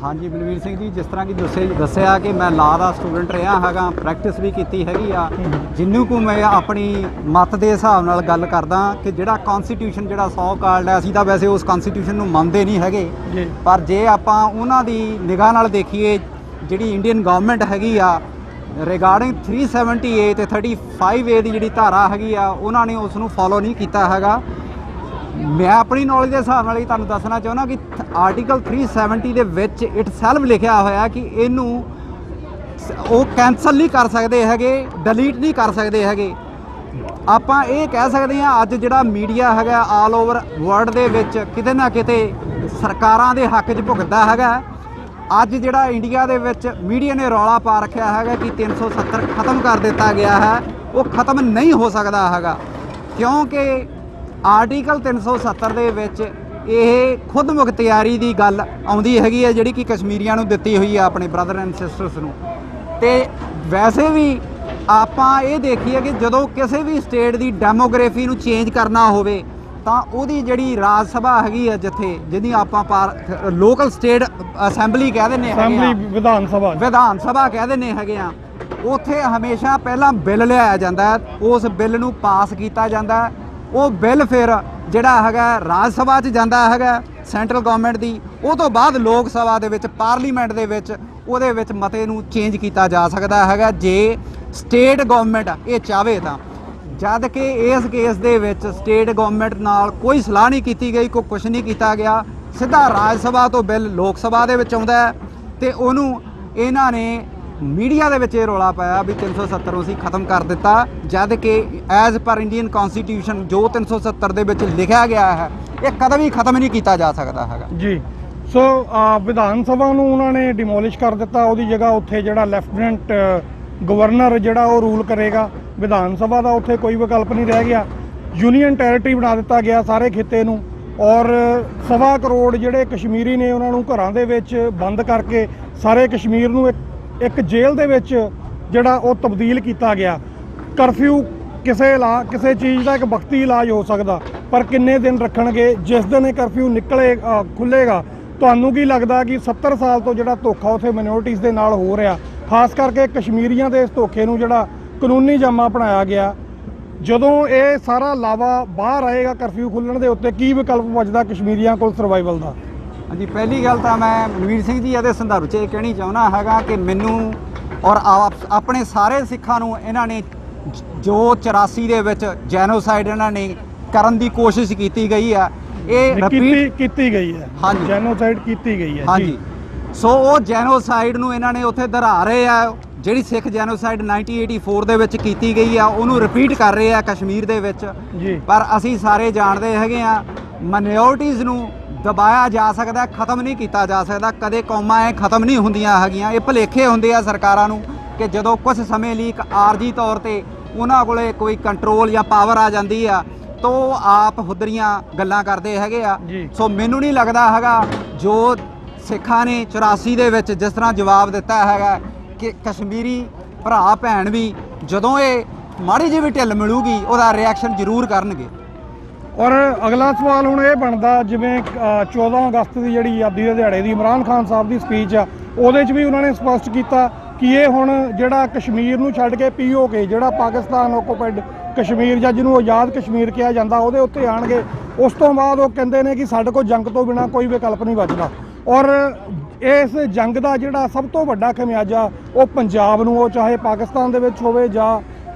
ਹਾਂਜੀ ਬਲਵੀਰ ਸਿੰਘ ਜੀ, ਜਿਸ ਤਰ੍ਹਾਂ ਕਿ ਦੱਸਿਆ ਕਿ ਮੈਂ ਲਾਅ ਦਾ ਸਟੂਡੈਂਟ ਰਿਹਾ ਹੈਗਾ, ਪ੍ਰੈਕਟਿਸ ਵੀ ਕੀਤੀ ਹੈਗੀ ਆ। ਜਿੰਨੂੰ ਕੁ ਮੈਂ ਆਪਣੀ ਮਤ ਦੇ ਹਿਸਾਬ ਨਾਲ ਗੱਲ ਕਰਦਾ ਕਿ ਜਿਹੜਾ ਕਨਸਟੀਟਿਊਸ਼ਨ ਜਿਹੜਾ ਸੋ ਕਾਲਡ ਹੈ, ਅਸੀਂ ਤਾਂ ਵੈਸੇ ਉਸ ਕਨਸਟੀਟਿਊਸ਼ਨ ਨੂੰ ਮੰਨਦੇ ਨਹੀਂ ਹੈਗੇ, ਪਰ ਜੇ ਆਪਾਂ ਉਹਨਾਂ ਦੀ ਨਿਗਾਹ ਨਾਲ ਦੇਖੀਏ, ਜਿਹੜੀ ਇੰਡੀਅਨ ਗਵਰਨਮੈਂਟ ਹੈਗੀ ਆ ਰਿਗਾਰਡਿੰਗ 370A ਤੇ 35A ਦੀ ਜਿਹੜੀ ਧਾਰਾ ਹੈਗੀ ਆ, ਉਹਨਾਂ ਨੇ ਉਸ ਨੂੰ ਫੋਲੋ ਨਹੀਂ ਕੀਤਾ ਹੈਗਾ। ਮੈਂ ਆਪਣੀ ਨੌਲੇਜ ਦੇ ਹਿਸਾਬ ਨਾਲ ਹੀ ਤੁਹਾਨੂੰ ਦੱਸਣਾ ਚਾਹੁੰਦਾ ਕਿ ਆਰਟੀਕਲ 370 ਦੇ ਵਿੱਚ ਇਟ ਸੈਲਫ ਲਿਖਿਆ ਹੋਇਆ ਕਿ ਇਹਨੂੰ ਉਹ ਕੈਂਸਲ ਨਹੀਂ ਕਰ ਸਕਦੇ ਹੈਗੇ, ਡਿਲੀਟ ਨਹੀਂ ਕਰ ਸਕਦੇ ਹੈਗੇ। ਆਪਾਂ ਇਹ ਕਹਿ ਸਕਦੇ ਹਾਂ ਅੱਜ ਜਿਹੜਾ ਮੀਡੀਆ ਹੈਗਾ ਆਲ ਓਵਰ ਵਰਲਡ ਦੇ ਵਿੱਚ ਕਿਤੇ ਨਾ ਕਿਤੇ ਸਰਕਾਰਾਂ ਦੇ ਹੱਕ 'ਚ ਭੁਗਤਦਾ ਹੈਗਾ। ਅੱਜ ਜਿਹੜਾ ਇੰਡੀਆ ਦੇ ਵਿੱਚ ਮੀਡੀਆ ਨੇ ਰੌਲਾ ਪਾ ਰੱਖਿਆ ਹੈਗਾ ਕਿ 370 ਖਤਮ ਕਰ ਦਿੱਤਾ ਗਿਆ ਹੈ, ਉਹ ਖਤਮ ਨਹੀਂ ਹੋ ਸਕਦਾ ਹੈਗਾ, ਕਿਉਂਕਿ ਆਰਟੀਕਲ 370 ਦੇ ਵਿੱਚ ਇਹ ਖੁਦ ਮੁਖਤਿਆਰੀ ਦੀ ਗੱਲ ਆਉਂਦੀ ਹੈਗੀ ਹੈ, ਜਿਹੜੀ ਕਿ ਕਸ਼ਮੀਰੀਆਂ ਨੂੰ ਦਿੱਤੀ ਹੋਈ ਹੈ, ਆਪਣੇ ਬ੍ਰਦਰ ਐਂਡ ਸਿਸਟਰਸ ਨੂੰ। ਤੇ ਵੈਸੇ ਵੀ ਆਪਾਂ ਇਹ ਦੇਖੀਏ ਕਿ ਜਦੋਂ ਕਿਸੇ ਵੀ ਸਟੇਟ ਦੀ ਡੈਮੋਗ੍ਰਾਫੀ ਨੂੰ ਚੇਂਜ ਕਰਨਾ ਹੋਵੇ ਤਾਂ ਉਹਦੀ ਜਿਹੜੀ ਰਾਜ ਸਭਾ ਹੈਗੀ ਆ ਜਿੱਥੇ ਜਿਹਦੀ ਆਪਾਂ ਲੋਕਲ ਸਟੇਟ ਅਸੈਂਬਲੀ ਕਹਿ ਦਿੰਦੇ ਹੈਗੇ ਆ, ਅਸੈਂਬਲੀ ਵਿਧਾਨ ਸਭਾ ਕਹਿ ਦਿੰਦੇ ਹੈਗੇ ਆ, ਉੱਥੇ ਹਮੇਸ਼ਾ ਪਹਿਲਾਂ ਬਿੱਲ ਲਿਆਇਆ ਜਾਂਦਾ ਹੈ, ਉਸ ਬਿੱਲ ਨੂੰ ਪਾਸ ਕੀਤਾ ਜਾਂਦਾ ਹੈ। ਉਹ ਬਿੱਲ ਫਿਰ ਜਿਹੜਾ ਹੈਗਾ ਰਾਜ ਸਭਾ 'ਚ ਜਾਂਦਾ ਹੈਗਾ ਸੈਂਟਰਲ ਗਵਰਨਮੈਂਟ ਦੀ, ਉਹ ਤੋਂ ਬਾਅਦ ਲੋਕ ਸਭਾ ਦੇ ਵਿੱਚ ਪਾਰਲੀਮੈਂਟ ਦੇ ਵਿੱਚ ਉਹਦੇ ਵਿੱਚ ਮਤੇ ਨੂੰ ਚੇਂਜ ਕੀਤਾ ਜਾ ਸਕਦਾ ਹੈਗਾ ਜੇ ਸਟੇਟ ਗਵਰਨਮੈਂਟ ਇਹ ਚਾਹਵੇ ਤਾਂ। ਜਦ ਕਿ ਇਸ ਕੇਸ ਦੇ ਵਿੱਚ ਸਟੇਟ ਗਵਰਨਮੈਂਟ ਨਾਲ ਕੋਈ ਸਲਾਹ ਨਹੀਂ ਕੀਤੀ ਗਈ, ਕੋਈ ਕੁਛ ਨਹੀਂ ਕੀਤਾ ਗਿਆ, ਸਿੱਧਾ ਰਾਜ ਸਭਾ ਤੋਂ ਬਿੱਲ ਲੋਕ ਸਭਾ ਦੇ ਵਿੱਚ ਆਉਂਦਾ ਹੈ ਤੇ ਉਹਨੂੰ ਇਹਨਾਂ ਨੇ ਮੀਡੀਆ ਦੇ ਵਿੱਚ ਇਹ ਰੌਲਾ ਪਾਇਆ ਵੀ 370 ਨੂੰ ਅਸੀਂ ਖਤਮ ਕਰ ਦਿੱਤਾ, ਜਦ ਕਿ ਐਜ਼ ਪਰ ਇੰਡੀਅਨ ਕਨਸਟੀਟਿਊਸ਼ਨ ਜੋ 370 ਦੇ ਵਿੱਚ ਲਿਖਿਆ ਗਿਆ ਹੈ ਇਹ ਕਦੇ ਵੀ ਖਤਮ ਨਹੀਂ ਕੀਤਾ ਜਾ ਸਕਦਾ ਹੈਗਾ ਜੀ। ਸੋ ਵਿਧਾਨ ਸਭਾ ਨੂੰ ਉਹਨਾਂ ਨੇ ਡਿਮੋਲਿਸ਼ ਕਰ ਦਿੱਤਾ, ਉਹਦੀ ਜਗ੍ਹਾ ਉੱਥੇ ਜਿਹੜਾ ਲੈਫਟੀਨੈਂਟ ਗਵਰਨਰ ਜਿਹੜਾ ਉਹ ਰੂਲ ਕਰੇਗਾ। ਵਿਧਾਨ ਸਭਾ ਦਾ ਉੱਥੇ ਕੋਈ ਵਿਕਲਪ ਨਹੀਂ ਰਹਿ ਗਿਆ, ਯੂਨੀਅਨ ਟੈਰੀਟਰੀ ਬਣਾ ਦਿੱਤਾ ਗਿਆ ਸਾਰੇ ਖਿੱਤੇ ਨੂੰ, ਔਰ 1.25 ਕਰੋੜ ਜਿਹੜੇ ਕਸ਼ਮੀਰੀ ਨੇ ਉਹਨਾਂ ਨੂੰ ਘਰਾਂ ਦੇ ਵਿੱਚ ਬੰਦ ਕਰਕੇ ਸਾਰੇ ਕਸ਼ਮੀਰ ਨੂੰ ਇੱਕ ਜੇਲ੍ਹ ਦੇ ਵਿੱਚ ਜਿਹੜਾ ਉਹ ਤਬਦੀਲ ਕੀਤਾ ਗਿਆ। ਕਰਫਿਊ ਕਿਸੇ ਚੀਜ਼ ਦਾ ਇੱਕ ਵਕਤੀ ਇਲਾਜ ਹੋ ਸਕਦਾ, ਪਰ ਕਿੰਨੇ ਦਿਨ ਰੱਖਣਗੇ? ਜਿਸ ਦਿਨ ਇਹ ਕਰਫਿਊ ਖੁੱਲ੍ਹੇਗਾ, ਤੁਹਾਨੂੰ ਕੀ ਲੱਗਦਾ ਕਿ 70 ਸਾਲ ਤੋਂ ਜਿਹੜਾ ਧੋਖਾ ਉੱਥੇ ਮਿਨੋਰਟੀਜ਼ ਦੇ ਨਾਲ ਹੋ ਰਿਹਾ, ਖਾਸ ਕਰਕੇ ਕਸ਼ਮੀਰੀਆਂ ਦੇ ਇਸ ਧੋਖੇ ਨੂੰ ਜਿਹੜਾ ਕਾਨੂੰਨੀ ਜਾਮਾ ਬਣਾਇਆ ਗਿਆ, ਜਦੋਂ ਇਹ ਸਾਰਾ ਲਾਵਾ ਬਾਹਰ ਆਏਗਾ ਕਰਫਿਊ ਖੁੱਲ੍ਹਣ ਦੇ ਉੱਤੇ, ਕੀ ਵਿਕਲਪ ਬਚਦਾ ਕਸ਼ਮੀਰੀਆਂ ਕੋਲ ਸਰਵਾਈਵਲ ਦਾ? ਹਾਂਜੀ, ਪਹਿਲੀ ਗੱਲ ਤਾਂ ਮੈਂ ਮਨਵੀਰ ਸਿੰਘ ਜੀ ਇਹਦੇ ਸੰਦਰਭ 'ਚ ਇਹ ਕਹਿਣੀ ਚਾਹੁੰਦਾ ਹੈਗਾ ਕਿ ਮੈਨੂੰ ਔਰ ਆਪਣੇ ਸਾਰੇ ਸਿੱਖਾਂ ਨੂੰ ਇਹਨਾਂ ਨੇ ਜੋ 84 ਦੇ ਵਿੱਚ ਜੈਨੋਸਾਈਡ ਇਹਨਾਂ ਨੇ ਕਰਨ ਦੀ ਕੋਸ਼ਿਸ਼ ਕੀਤੀ ਗਈ ਆ, ਇਹ ਰਿਪੀਟ ਕੀਤੀ ਗਈ ਹੈ। ਹਾਂਜੀ, ਜੈਨੋਸਾਈਡ ਕੀਤੀ ਗਈ ਹੈ। ਹਾਂਜੀ, ਸੋ ਉਹ ਜੈਨੋਸਾਈਡ ਨੂੰ ਇਹਨਾਂ ਨੇ ਉੱਥੇ ਦੁਹਰਾ ਰਹੇ ਆ, ਜਿਹੜੀ ਸਿੱਖ ਜੈਨੋਸਾਈਡ 1984 ਦੇ ਵਿੱਚ ਕੀਤੀ ਗਈ ਆ ਉਹਨੂੰ ਰਿਪੀਟ ਕਰ ਰਹੇ ਆ ਕਸ਼ਮੀਰ ਦੇ ਵਿੱਚ ਜੀ। ਪਰ ਅਸੀਂ ਸਾਰੇ ਜਾਣਦੇ ਹੈਗੇ ਆ ਮਾਈਨੋਰਟੀਜ਼ ਨੂੰ ਦਬਾਇਆ ਜਾ ਸਕਦਾ, ਖਤਮ ਨਹੀਂ ਕੀਤਾ ਜਾ ਸਕਦਾ। ਕਦੇ ਕੌਮਾਂ ਇਹ ਖਤਮ ਨਹੀਂ ਹੁੰਦੀਆਂ ਹੈਗੀਆਂ, ਇਹ ਭੁਲੇਖੇ ਹੁੰਦੇ ਆ ਸਰਕਾਰਾਂ ਨੂੰ ਕਿ ਜਦੋਂ ਕੁਝ ਸਮੇਂ ਲਈ ਇੱਕ ਆਰਜੀ ਤੌਰ ਤੇ ਉਹਨਾਂ ਕੋਲੇ ਕੋਈ ਕੰਟਰੋਲ ਜਾਂ ਪਾਵਰ ਆ ਜਾਂਦੀ ਆ ਤਾਂ ਉਹ ਆਪ ਹੁਦਰੀਆਂ ਗੱਲਾਂ ਕਰਦੇ ਹੈਗੇ ਆ। ਸੋ ਮੈਨੂੰ ਨਹੀਂ ਲੱਗਦਾ ਹੈਗਾ ਜੋ ਸਿੱਖਾਂ ਨੇ 84 ਦੇ ਵਿੱਚ ਜਿਸ ਤਰ੍ਹਾਂ ਜਵਾਬ ਦਿੱਤਾ ਹੈਗਾ ਕਿ ਕਸ਼ਮੀਰੀ ਭਰਾ ਭੈਣ ਵੀ ਜਦੋਂ ਇਹ ਮਾੜੀ ਜਿਹੀ ਵੀ ਢਿੱਲ ਮਿਲੂਗੀ ਉਹਦਾ ਰਿਐਕਸ਼ਨ ਜ਼ਰੂਰ ਕਰਨਗੇ। ਔਰ ਅਗਲਾ ਸਵਾਲ ਹੁਣ ਇਹ ਬਣਦਾ, ਜਿਵੇਂ 14 ਅਗਸਤ ਦੀ ਜਿਹੜੀ ਆਜ਼ਾਦੀ ਦੇ ਦਿਹਾੜੇ ਦੀ ਇਮਰਾਨ ਖਾਨ ਸਾਹਿਬ ਦੀ ਸਪੀਚ ਆ, ਉਹਦੇ 'ਚ ਵੀ ਉਹਨਾਂ ਨੇ ਸਪਸ਼ਟ ਕੀਤਾ ਕਿ ਇਹ ਹੁਣ ਜਿਹੜਾ ਕਸ਼ਮੀਰ ਨੂੰ ਛੱਡ ਕੇ POK ਜਿਹੜਾ ਪਾਕਿਸਤਾਨ ਆਕੂਪਾਈਡ ਕਸ਼ਮੀਰ ਜਾਂ ਜਿਹਨੂੰ ਆਜ਼ਾਦ ਕਸ਼ਮੀਰ ਕਿਹਾ ਜਾਂਦਾ ਉਹਦੇ ਉੱਤੇ ਆਣਗੇ। ਉਸ ਤੋਂ ਬਾਅਦ ਉਹ ਕਹਿੰਦੇ ਨੇ ਕਿ ਸਾਡੇ ਕੋਲ ਜੰਗ ਤੋਂ ਬਿਨਾ ਕੋਈ ਵਿਕਲਪ ਨਹੀਂ ਬਚਦਾ, ਔਰ ਇਸ ਜੰਗ ਦਾ ਜਿਹੜਾ ਸਭ ਤੋਂ ਵੱਡਾ ਖਮਿਆਜਾ ਉਹ ਪੰਜਾਬ ਨੂੰ, ਉਹ ਚਾਹੇ ਪਾਕਿਸਤਾਨ ਦੇ ਵਿੱਚ ਹੋਵੇ ਜਾਂ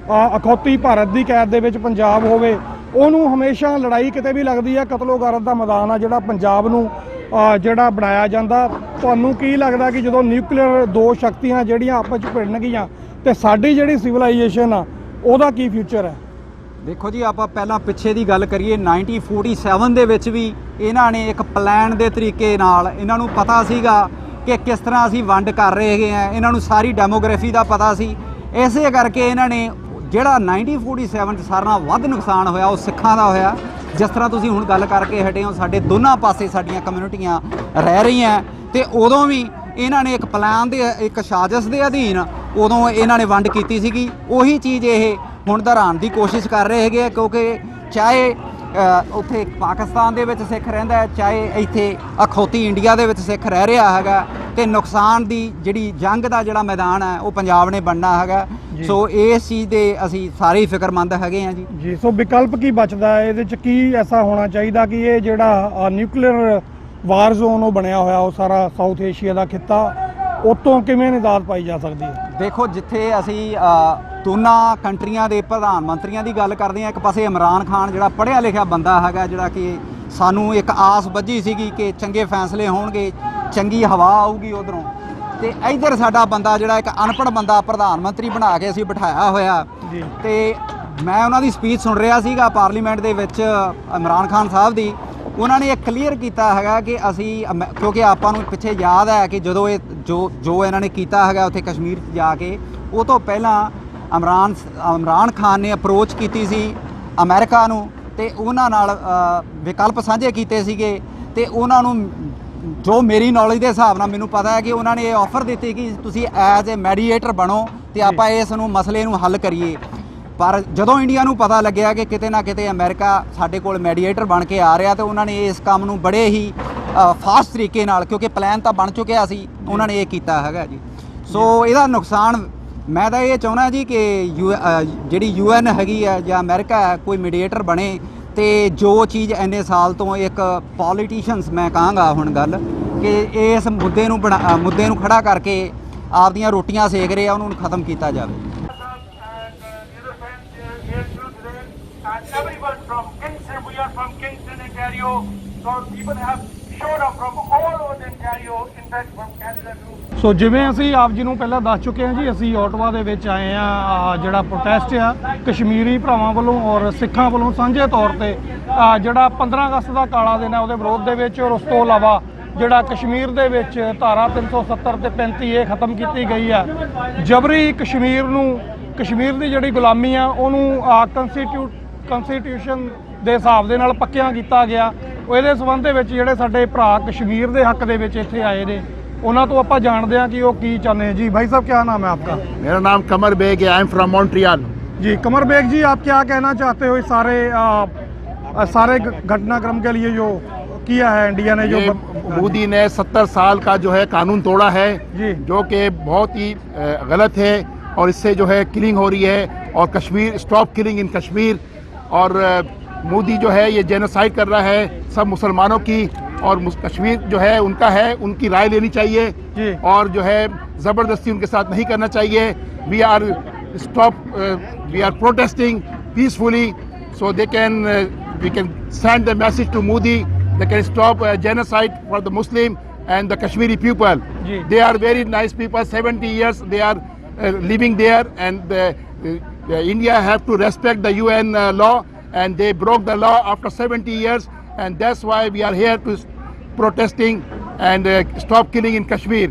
ਅਖੌਤੀ ਭਾਰਤ ਦੀ ਕੈਦ ਦੇ ਵਿੱਚ ਪੰਜਾਬ ਹੋਵੇ, ਉਹਨੂੰ ਹਮੇਸ਼ਾ ਲੜਾਈ ਕਿਤੇ ਵੀ ਲੱਗਦੀ ਹੈ। ਕਤਲੋ-ਗਾਰਤ ਦਾ ਮੈਦਾਨ ਆ ਜਿਹੜਾ ਪੰਜਾਬ ਨੂੰ ਜਿਹੜਾ ਬਣਾਇਆ ਜਾਂਦਾ। ਤੁਹਾਨੂੰ ਕੀ ਲੱਗਦਾ ਕਿ ਜਦੋਂ ਨਿਊਕਲੀਅਰ ਦੋ ਸ਼ਕਤੀਆਂ ਜਿਹੜੀਆਂ ਆਪਸ ਵਿੱਚ ਭਿੜਨਗੀਆਂ ਤੇ ਸਾਡੀ ਜਿਹੜੀ ਸਿਵਲਾਈਜੇਸ਼ਨ ਆ ਉਹਦਾ ਕੀ ਫਿਊਚਰ ਹੈ? ਦੇਖੋ ਜੀ, ਆਪਾਂ ਪਹਿਲਾਂ ਪਿੱਛੇ ਦੀ ਗੱਲ ਕਰੀਏ, 1947 ਦੇ ਵਿੱਚ ਵੀ ਇਹਨਾਂ ਨੇ ਇੱਕ ਪਲਾਨ ਦੇ ਤਰੀਕੇ ਨਾਲ, ਇਹਨਾਂ ਨੂੰ ਪਤਾ ਸੀਗਾ ਕਿ ਕਿਸ ਤਰ੍ਹਾਂ ਅਸੀਂ ਵੰਡ ਕਰ ਰਹੇ ਹੈਗੇ ਆ, ਇਹਨਾਂ ਨੂੰ ਸਾਰੀ ਡੈਮੋਗ੍ਰਾਫੀ ਦਾ ਪਤਾ ਸੀ। ਇਸੇ ਕਰਕੇ ਇਹਨਾਂ ਨੇ ਜਿਹੜਾ 1947 'ਚ ਸਾਰਿਆਂ ਨਾਲੋਂ ਵੱਧ ਨੁਕਸਾਨ ਹੋਇਆ ਉਹ ਸਿੱਖਾਂ ਦਾ ਹੋਇਆ। ਜਿਸ ਤਰ੍ਹਾਂ ਤੁਸੀਂ ਹੁਣ ਗੱਲ ਕਰਕੇ ਹਟੇ ਹੋ, ਸਾਡੇ ਦੋਨਾਂ ਪਾਸੇ ਸਾਡੀਆਂ ਕਮਿਊਨਿਟੀਆਂ ਰਹਿ ਰਹੀਆਂ, ਤੇ ਉਦੋਂ ਵੀ ਇਹਨਾਂ ਨੇ ਇੱਕ ਪਲਾਨ ਦੇ, ਇੱਕ ਸਾਜ਼ਿਸ਼ ਦੇ ਅਧੀਨ ਉਦੋਂ ਇਹਨਾਂ ਨੇ ਵੰਡ ਕੀਤੀ ਸੀਗੀ। ਉਹੀ ਚੀਜ਼ ਇਹ ਹੁਣ ਦੁਹਰਾਉਣ ਦੀ ਕੋਸ਼ਿਸ਼ ਕਰ ਰਹੇ ਹੈਗੇ ਆ, ਕਿਉਂਕਿ ਚਾਹੇ ਉੱਥੇ ਪਾਕਿਸਤਾਨ ਦੇ ਵਿੱਚ ਸਿੱਖ ਰਹਿੰਦਾ ਹੈ, ਚਾਹੇ ਇੱਥੇ ਅਖੌਤੀ ਇੰਡੀਆ ਦੇ ਵਿੱਚ ਸਿੱਖ ਰਹਿ ਰਿਹਾ ਹੈਗਾ, ਤੇ ਨੁਕਸਾਨ ਦੀ ਜਿਹੜੀ ਜੰਗ ਦਾ ਜਿਹੜਾ ਮੈਦਾਨ ਹੈ ਉਹ ਪੰਜਾਬ ਨੇ ਬਣਨਾ ਹੈਗਾ। ਸੋ ਇਸ ਚੀਜ਼ ਦੇ ਅਸੀਂ ਸਾਰੇ ਹੀ ਫਿਕਰਮੰਦ ਹੈਗੇ ਆ ਜੀ। ਸੋ ਵਿਕਲਪ ਕੀ ਬਚਦਾ ਹੈ ਇਹਦੇ 'ਚ? ਕੀ ਐਸਾ ਹੋਣਾ ਚਾਹੀਦਾ ਕਿ ਇਹ ਜਿਹੜਾ ਨਿਊਕਲੀਅਰ ਵਾਰ ਜ਼ੋਨ ਉਹ ਬਣਿਆ ਹੋਇਆ ਉਹ ਸਾਰਾ ਸਾਊਥ ਏਸ਼ੀਆ ਦਾ ਖਿੱਤਾ, ਉਤੋਂ ਕਿਵੇਂ ਨਿਦਾਦ ਪਾਈ ਜਾ ਸਕਦੀ ਹੈ? ਦੇਖੋ, ਜਿੱਥੇ ਅਸੀਂ ਦੋਨਾਂ ਕੰਟਰੀਆਂ ਦੇ ਪ੍ਰਧਾਨ ਮੰਤਰੀਆਂ ਦੀ ਗੱਲ ਕਰਦੇ ਹਾਂ, ਇੱਕ ਪਾਸੇ ਇਮਰਾਨ ਖਾਨ ਜਿਹੜਾ ਪੜ੍ਹਿਆ ਲਿਖਿਆ ਬੰਦਾ ਹੈਗਾ, ਜਿਹੜਾ ਕਿ ਸਾਨੂੰ ਇੱਕ ਆਸ ਬੱਝੀ ਸੀਗੀ ਕਿ ਚੰਗੇ ਫੈਸਲੇ ਹੋਣਗੇ, ਚੰਗੀ ਹਵਾ ਆਊਗੀ ਉਧਰੋਂ, ਤੇ ਇੱਧਰ ਸਾਡਾ ਬੰਦਾ ਜਿਹੜਾ ਇੱਕ ਅਨਪੜ੍ਹ ਬੰਦਾ ਪ੍ਰਧਾਨ ਮੰਤਰੀ ਬਣਾ ਕੇ ਅਸੀਂ ਬਿਠਾਇਆ ਹੋਇਆ। ਤੇ ਮੈਂ ਉਹਨਾਂ ਦੀ ਸਪੀਚ ਸੁਣ ਰਿਹਾ ਸੀਗਾ ਪਾਰਲੀਮੈਂਟ ਦੇ ਵਿੱਚ ਇਮਰਾਨ ਖਾਨ ਸਾਹਿਬ ਦੀ। ਉਹਨਾਂ ਨੇ ਇਹ ਕਲੀਅਰ ਕੀਤਾ ਹੈਗਾ ਕਿ ਅਸੀਂ, ਕਿਉਂਕਿ ਆਪਾਂ ਨੂੰ ਪਿੱਛੇ ਯਾਦ ਹੈ ਕਿ ਜਦੋਂ ਇਹ ਜੋ ਇਹਨਾਂ ਨੇ ਕੀਤਾ ਹੈਗਾ ਉੱਥੇ ਕਸ਼ਮੀਰ 'ਚ ਜਾ ਕੇ, ਉਹ ਤੋਂ ਪਹਿਲਾਂ ਇਮਰਾਨ ਖਾਨ ਨੇ ਅਪਰੋਚ ਕੀਤੀ ਸੀ ਅਮਰੀਕਾ ਨੂੰ, ਤੇ ਉਹਨਾਂ ਨਾਲ ਵਿਕਲਪ ਸਾਂਝੇ ਕੀਤੇ ਸੀਗੇ, ਤੇ ਉਹਨਾਂ ਨੂੰ ਜੋ ਮੇਰੀ ਨੌਲੇਜ ਦੇ ਹਿਸਾਬ ਨਾਲ ਮੈਨੂੰ ਪਤਾ ਹੈ ਕਿ ਉਹਨਾਂ ਨੇ ਇਹ ਆਫਰ ਦਿੱਤੀ ਕਿ ਤੁਸੀਂ ਐਜ਼ ਏ ਮੈਡੀਏਟਰ ਬਣੋ ਤੇ ਆਪਾਂ ਇਸ ਨੂੰ ਮਸਲੇ ਨੂੰ ਹੱਲ ਕਰੀਏ। ਪਰ ਜਦੋਂ ਇੰਡੀਆ ਨੂੰ ਪਤਾ ਲੱਗਿਆ ਕਿ ਕਿਤੇ ਨਾ ਕਿਤੇ ਅਮਰੀਕਾ ਸਾਡੇ ਕੋਲ ਮੈਡੀਏਟਰ ਬਣ ਕੇ ਆ ਰਿਹਾ, ਤੇ ਉਹਨਾਂ ਨੇ ਇਸ ਕੰਮ ਨੂੰ ਬੜੇ ਹੀ ਫਾਸਟ ਤਰੀਕੇ ਨਾਲ, ਕਿਉਂਕਿ ਪਲਾਨ ਤਾਂ ਬਣ ਚੁੱਕਿਆ ਸੀ, ਉਹਨਾਂ ਨੇ ਇਹ ਕੀਤਾ ਹੈਗਾ ਜੀ। ਸੋ ਇਹਦਾ ਨੁਕਸਾਨ ਮੈਂ ਤਾਂ ਇਹ ਚਾਹੁੰਦਾ ਜੀ ਕਿ ਜਿਹੜੀ UN ਹੈਗੀ ਹੈ ਜਾਂ ਅਮਰੀਕਾ ਹੈ, ਕੋਈ ਮੀਡੀਏਟਰ ਬਣੇ, ਤੇ ਜੋ ਚੀਜ਼ ਇੰਨੇ ਸਾਲ ਤੋਂ ਇੱਕ ਪੋਲੀਟੀਸ਼ੀਅਨਸ ਮੈਂ ਕਹਾਂਗਾ ਹੁਣ ਗੱਲ ਕਿ ਇਸ ਮੁੱਦੇ ਨੂੰ ਖੜਾ ਕਰਕੇ ਆਪਦੀਆਂ ਰੋਟੀਆਂ ਸੇਕ ਰਹੇ ਆ, ਉਹਨੂੰ ਖਤਮ ਕੀਤਾ ਜਾਵੇ। And everyone from Kingston, we are from Kingston, Ontario. So people have showed up from all over Ontario, in fact from Canada too. ਸੋ ਜਿਵੇਂ ਅਸੀਂ ਆਪ ਜੀ ਨੂੰ ਪਹਿਲਾਂ ਦੱਸ ਚੁੱਕੇ ਹਾਂ ਜੀ, ਅਸੀਂ ਓਟਵਾ ਦੇ ਵਿੱਚ ਆਏ ਆ, ਜਿਹੜਾ ਪ੍ਰੋਟੈਸਟ ਆ ਕਸ਼ਮੀਰੀ ਭਰਾਵਾਂ ਵੱਲੋਂ ਔਰ ਸਿੱਖਾਂ ਵੱਲੋਂ ਸਾਂਝੇ ਤੌਰ ਤੇ ਜਿਹੜਾ 15 ਅਗਸਤ ਦਾ ਕਾਲਾ ਦਿਨ ਹੈ ਉਹਦੇ ਵਿਰੋਧ ਦੇ ਵਿੱਚ, ਔਰ ਉਸ ਤੋਂ ਇਲਾਵਾ ਜਿਹੜਾ ਕਸ਼ਮੀਰ ਦੇ ਵਿੱਚ ਧਾਰਾ 370 ਤੇ 35 ਇਹ ਖਤਮ ਕੀਤੀ ਗਈ ਹੈ। ਜਬਰੀ ਕਸ਼ਮੀਰ ਦੀ ਜਿਹੜੀ ਗੁਲਾਮੀ ਆ ਉਹਨੂੰ ਕੰਸਟੀਟਿਊਸ਼ਨ ਦੇ ਹਿਸਾਬ ਦੇ ਨਾਲ ਪੱਕਿਆਂ ਕੀਤਾ ਗਿਆ। ਇਹਦੇ ਸੰਬੰਧ ਦੇ ਵਿੱਚ ਜਿਹੜੇ ਸਾਡੇ ਭਰਾ ਕਸ਼ਮੀਰ ਦੇ ਹੱਕ ਦੇ ਵਿੱਚ ਇੱਥੇ ਆਏ ਨੇ, ਉਹਨਾਂ ਤੋਂ ਆਪਾਂ ਜਾਣਦੇ ਹਾਂ ਕਿ ਉਹ ਕੀ ਚਾਹੁੰਦੇ हैं। जी भाई साहब, क्या नाम है आपका? मेरा नाम कमर बेग है, आई एम फ्रॉम मॉन्ट्रियल। जी कमर बेग जी, आप क्या कहना चाहते हो इस सारे घटनाक्रम के लिए जो किया है इंडिया ने? जो मोदी ने 70 साल का जो है कानून तोड़ा है जी, जो कि बहुत ही गलत है, और इससे जो है किलिंग हो रही है, और कश्मीर स्टॉप किलिंग इन कश्मीर। और मोदी जो है ये जेनोसाइड कर रहा है सब मुसलमानों की, और कश्मीर जो है उनका है, उनकी राय लेनी चाहिए जी, और जो है ज़बरदस्ती उनके साथ नहीं करना चाहिए। We are protesting peacefully, so we can send the message to Modi. They can stop genocide for the Muslim and the Kashmiri people. जी. They are very nice people. 70 years they are living there, and India have to respect the UN law, and they broke the law after 70 years, and that's why we are here to protesting and stop killing in Kashmir.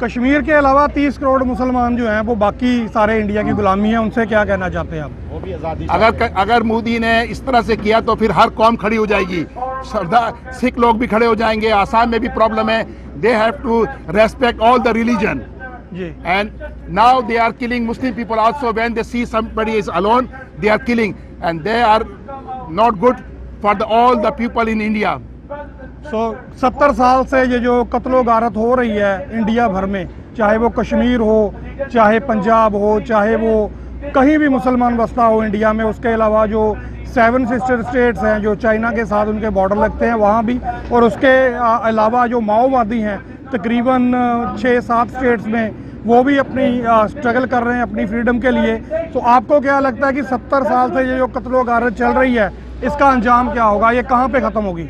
Kashmir के अलावा 30 करोड़ मुसलमान जो हैं वो बाकी सारे India की गुलामी है, उनसे क्या कहना चाहते हैं आप? अगर मोदी ने इस तरह से किया तो फिर हर कौम खड़ी हो जाएगी, सिख लोग भी खड़े हो जाएंगे। आसाम में भी प्रॉब्लम है, they have to respect all the religion, and now they are killing Muslim people also. When they see somebody is alone, they are killing, and they are not good for all the people in India. 70 साल से ये जो कत्लो गारत हो रही है India भर में, चाहे वो कश्मीर हो, चाहे पंजाब हो, चाहे वो कहीं भी मुसलमान बसता हो इंडिया में, उसके अलावा जो 7 सिस्टर स्टेट्स हैं जो चाइना के साथ उनके बॉर्डर लगते हैं वहाँ भी, और उसके अलावा जो माओवादी हैं तकरीबन 6-7 स्टेट्स में, वो भी अपनी स्ट्रगल कर रहे हैं अपनी फ्रीडम के लिए। तो आपको क्या लगता है कि 70 साल से ये जो कत्लो गारत चल रही है, इसका अंजाम क्या होगा? ये कहाँ पे ख़त्म होगी?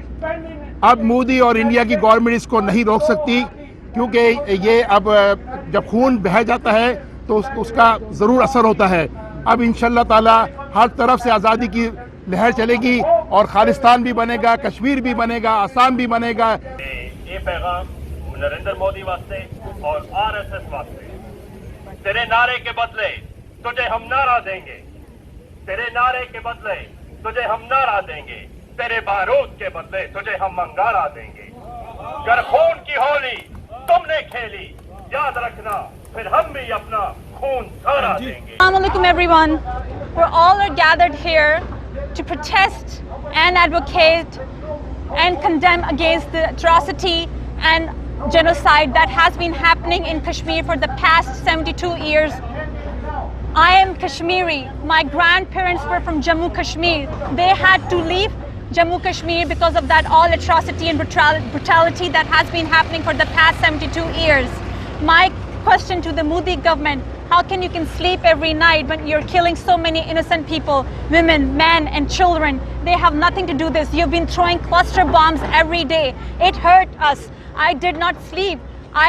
अब मोदी और इंडिया की गवर्नमेंट इसको नहीं रोक सकती, क्योंकि ये अब जब खून बह जाता है तो उसका ज़रूर असर होता है। अब इंशाल्लाह ताला हर तरफ से आज़ादी की लहर चलेगी, और खालिस्तान भी बनेगा, कश्मीर भी बनेगा, आसाम भी बनेगा। ये पैगाम नरेंद्र मोदी वास्ते और RSS वास्ते, तेरे नारे के बदले तुझे हम नारा देंगे, तेरे नारे के बदले तुझे हम नारा देंगे, तेरे बारूद के बदले तुझे हम अंगारा देंगे। गर खून की होली तुमने खेली, याद रखना फिर हम भी अपना खून सारा देंगे। Assalamu alaikum everyone. We're all gathered here to protest and advocate and condemn against the atrocity and genocide that has been happening in Kashmir for the past 72 years. I am Kashmiri. My grandparents were from Jammu Kashmir. They had to leave Jammu Kashmir because of that all atrocity and brutality that has been happening for the past 72 years. My question to the Modi government, how can you sleep every night when you're killing so many innocent people, women, men and children? They have nothing to do this. You've been throwing cluster bombs every day. It hurt us. I did not sleep. I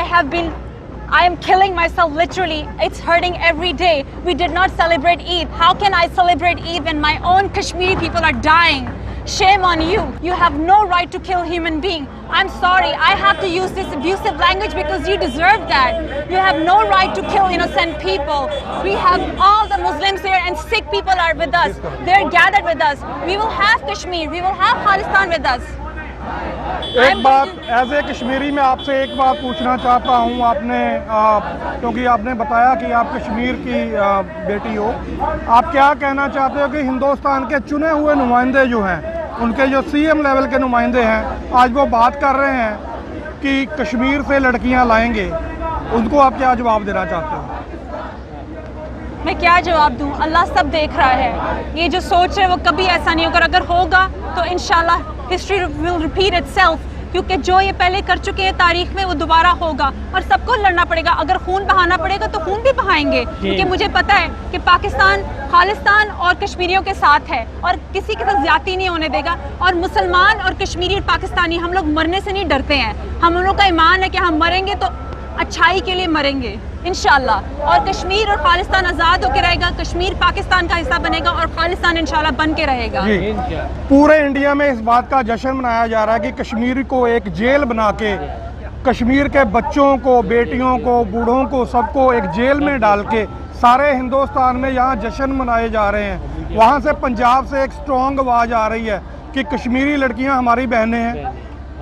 am killing myself literally. It's hurting every day. We did not celebrate Eid. How can I celebrate Eid when my own Kashmiri people are dying? Shame on you. You have no right to kill human being. I'm sorry. I have to use this abusive language because you deserve that. You have no right to kill innocent people. We have all the Muslims here and Sikh people are with us. They're gathered with us. We will have Kashmir. We will have Khalistan with us. ایک بات as a Kashmiri میں آپ سے ایک بات پوچھنا چاہتا ہوں. آپ نے کیونکہ آپ نے بتایا کہ آپ کشمیر کی بیٹی ہو, آپ کیا کہنا چاہتے ہو کہ ہندوستان کے چنے ہوئے نمائندے جو ہیں, ان کے جو سی ایم لیول کے نمائندے ہیں, آج وہ بات کر رہے ہیں کہ کشمیر سے لڑکیاں لائیں گے, ان کو آپ کیا جواب دینا چاہتے ہو؟ میں کیا جواب دوں, اللہ سب دیکھ رہا ہے. یہ جو سوچ ہے وہ کبھی ایسا نہیں ہوگا, اگر ہوگا تو انشاءاللہ history will repeat it self, کیونکہ جو یہ پہلے کر چکے ہیں تاریخ میں وہ دوبارہ ہوگا, اور سب کو لڑنا پڑے گا. اگر خون بہانا پڑے گا تو خون بھی بہائیں گے, کیونکہ مجھے پتا ہے کہ پاکستان خالصتان اور کشمیریوں کے ساتھ ہے اور کسی کے ساتھ زیادتی نہیں ہونے دے گا. اور مسلمان اور کشمیری اور پاکستانی ہم لوگ مرنے سے نہیں ڈرتے ہیں. ہم لوگوں کا ایمان ہے کہ ہم مریں گے تو اچھائی کے لیے مریں گے انشاءاللہ, اور کشمیر اور خالصتان آزاد ہو کے رہے گا. کشمیر پاکستان کا حصہ بنے گا اور خالصتان انشاءاللہ بن کے رہے گا. پورے انڈیا میں اس بات کا جشن منایا جا رہا ہے کہ کشمیر کو ایک جیل بنا کے کشمیر کے بچوں کو, بیٹیوں کو, بوڑھوں کو, سب کو ایک جیل میں ڈال کے سارے ہندوستان میں یہاں جشن منائے جا رہے ہیں. وہاں سے پنجاب سے ایک سٹرونگ آواز آ رہی ہے کہ کشمیری لڑکیاں ہماری بہنیں ہیں.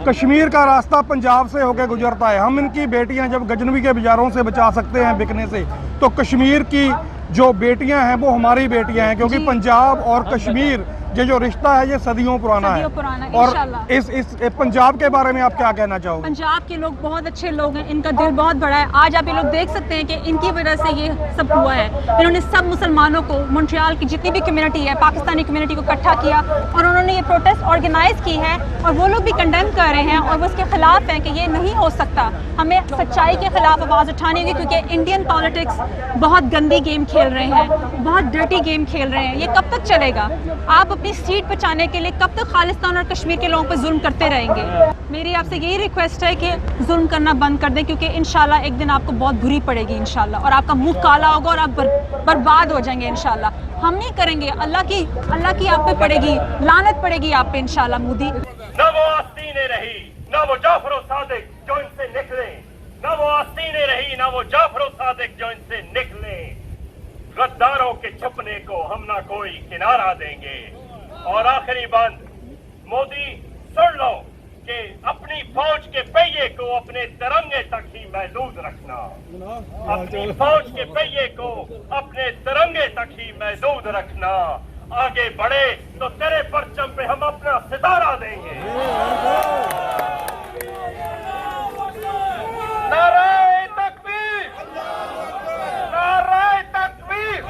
کشمیر کا راستہ پنجاب سے ہو کے گزرتا ہے. ہم ان کی بیٹیاں جب گجنوی کے بازاروں سے بچا سکتے ہیں بکنے سے, تو کشمیر کی جو بیٹیاں ہیں وہ ہماری بیٹیاں ہیں, کیونکہ پنجاب اور کشمیر یہ جو رشتہ ہے یہ صدیوں پرانا ہے. اور اس پنجاب کے بارے میں آپ کیا کہنا چاہو گے؟ پنجاب کے لوگ بہت اچھے لوگ ہیں, ان کا دل بہت بڑا ہے. آج آپ یہ لوگ دیکھ سکتے ہیں کہ ان کی وجہ سے یہ سب ہوا ہے. انہوں نے سب مسلمانوں کو, مونٹریال کی جتنی بھی کمیونٹی ہے, پاکستانی کمیونٹی کو اکٹھا کیا, اور انہوں نے یہ پروٹیسٹ آرگنائز کی ہے, اور وہ لوگ بھی کنڈیم کر رہے ہیں اور وہ اس کے خلاف ہیں کہ یہ نہیں ہو سکتا. ہمیں سچائی کے خلاف آواز اٹھانی ہوگی, کیونکہ انڈین پالیٹکس بہت گندی گیم کھیل رہے ہیں, بہت ڈرٹی گیم کھیل رہے ہیں. یہ کب تک چلے گا؟ آپ اپنی سیٹ بچانے کے لیے کب تک خالصتان اور کشمیر کے لوگوں پہ ظلم کرتے رہیں گے؟ میری آپ سے یہی ریکویسٹ ہے کہ ظلم کرنا بند کر دیں, کیونکہ انشاءاللہ ایک دن آپ کو بہت بری پڑے گی انشاءاللہ, اور آپ کا منہ کالا ہوگا اور آپ برباد ہو جائیں گے انشاءاللہ. ہم نہیں کریں گے, اللہ کی آپ پہ پڑے گی, لعنت پڑے گی آپ پہ انشاءاللہ. مودی نہ وہ آستینیں رہی, نہ وہ جعفر و صادق جو ان سے نکلے, نہ وہ آستینیں رہی, نہ وہ جعفر و صادق جو ان سے نکلے. غداروں کے چھپنے کو ہم نہ کوئی کنارہ دیں گے. اور آخری بند, مودی سن لو کہ اپنی فوج کے پہیے کو اپنے ترنگے تک ہی محدود رکھنا, اپنی فوج کے پہیے کو اپنے ترنگے تک ہی محدود رکھنا. آگے بڑھے تو تیرے پرچم پہ ہم اپنا ستارہ دیں گے. نعرہ تکبیر, نعرہ تکبیر,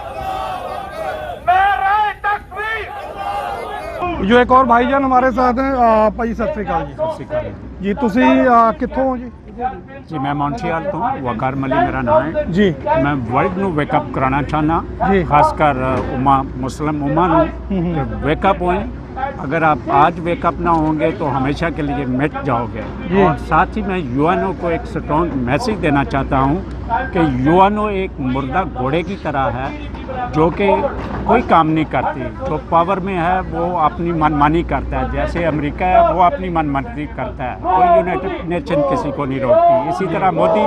نعرہ تکبیر. جو ایک اور بھائی جان ہمارے ساتھ ہیں, ਭਾਈ ਸਤਿ ਸ੍ਰੀ ਅਕਾਲ ਜੀ. ਸਤਿ ਸ੍ਰੀ ਅਕਾਲ ਜੀ. ਤੁਸੀਂ ਕਿੱਥੋਂ ਹੋ ਜੀ? ਜੀ ਮੈਂ ਮੌਂਟਰੀਅਲ ਤੋਂ, ਵਕਾਰ ਮਲੀ ਮੇਰਾ ਨਾਮ ਹੈ ਜੀ. ਮੈਂ ਵਰਲਡ ਨੂੰ ਵੇਕਅਪ ਕਰਾਉਣਾ ਚਾਹੁੰਦਾ, ਜੀ. ਖਾਸ ਕਰ मुस्लिम उम्मा ਨੂੰ वेकअप होएं. अगर आप आज वेकअप ना होंगे तो हमेशा के लिए मिट जाओगे. और साथ ही मैं यूएनओ को एक स्ट्रॉन्ग मैसेज देना चाहता हूँ कि यूएनओ एक मुर्दा घोड़े की तरह है जो कि कोई काम नहीं करती. जो पावर में है वो अपनी मनमानी करता है, जैसे अमेरिका है वो अपनी मनमानी करता है, कोई यूनाइटेड नेशन किसी को नहीं रोकती. इसी तरह मोदी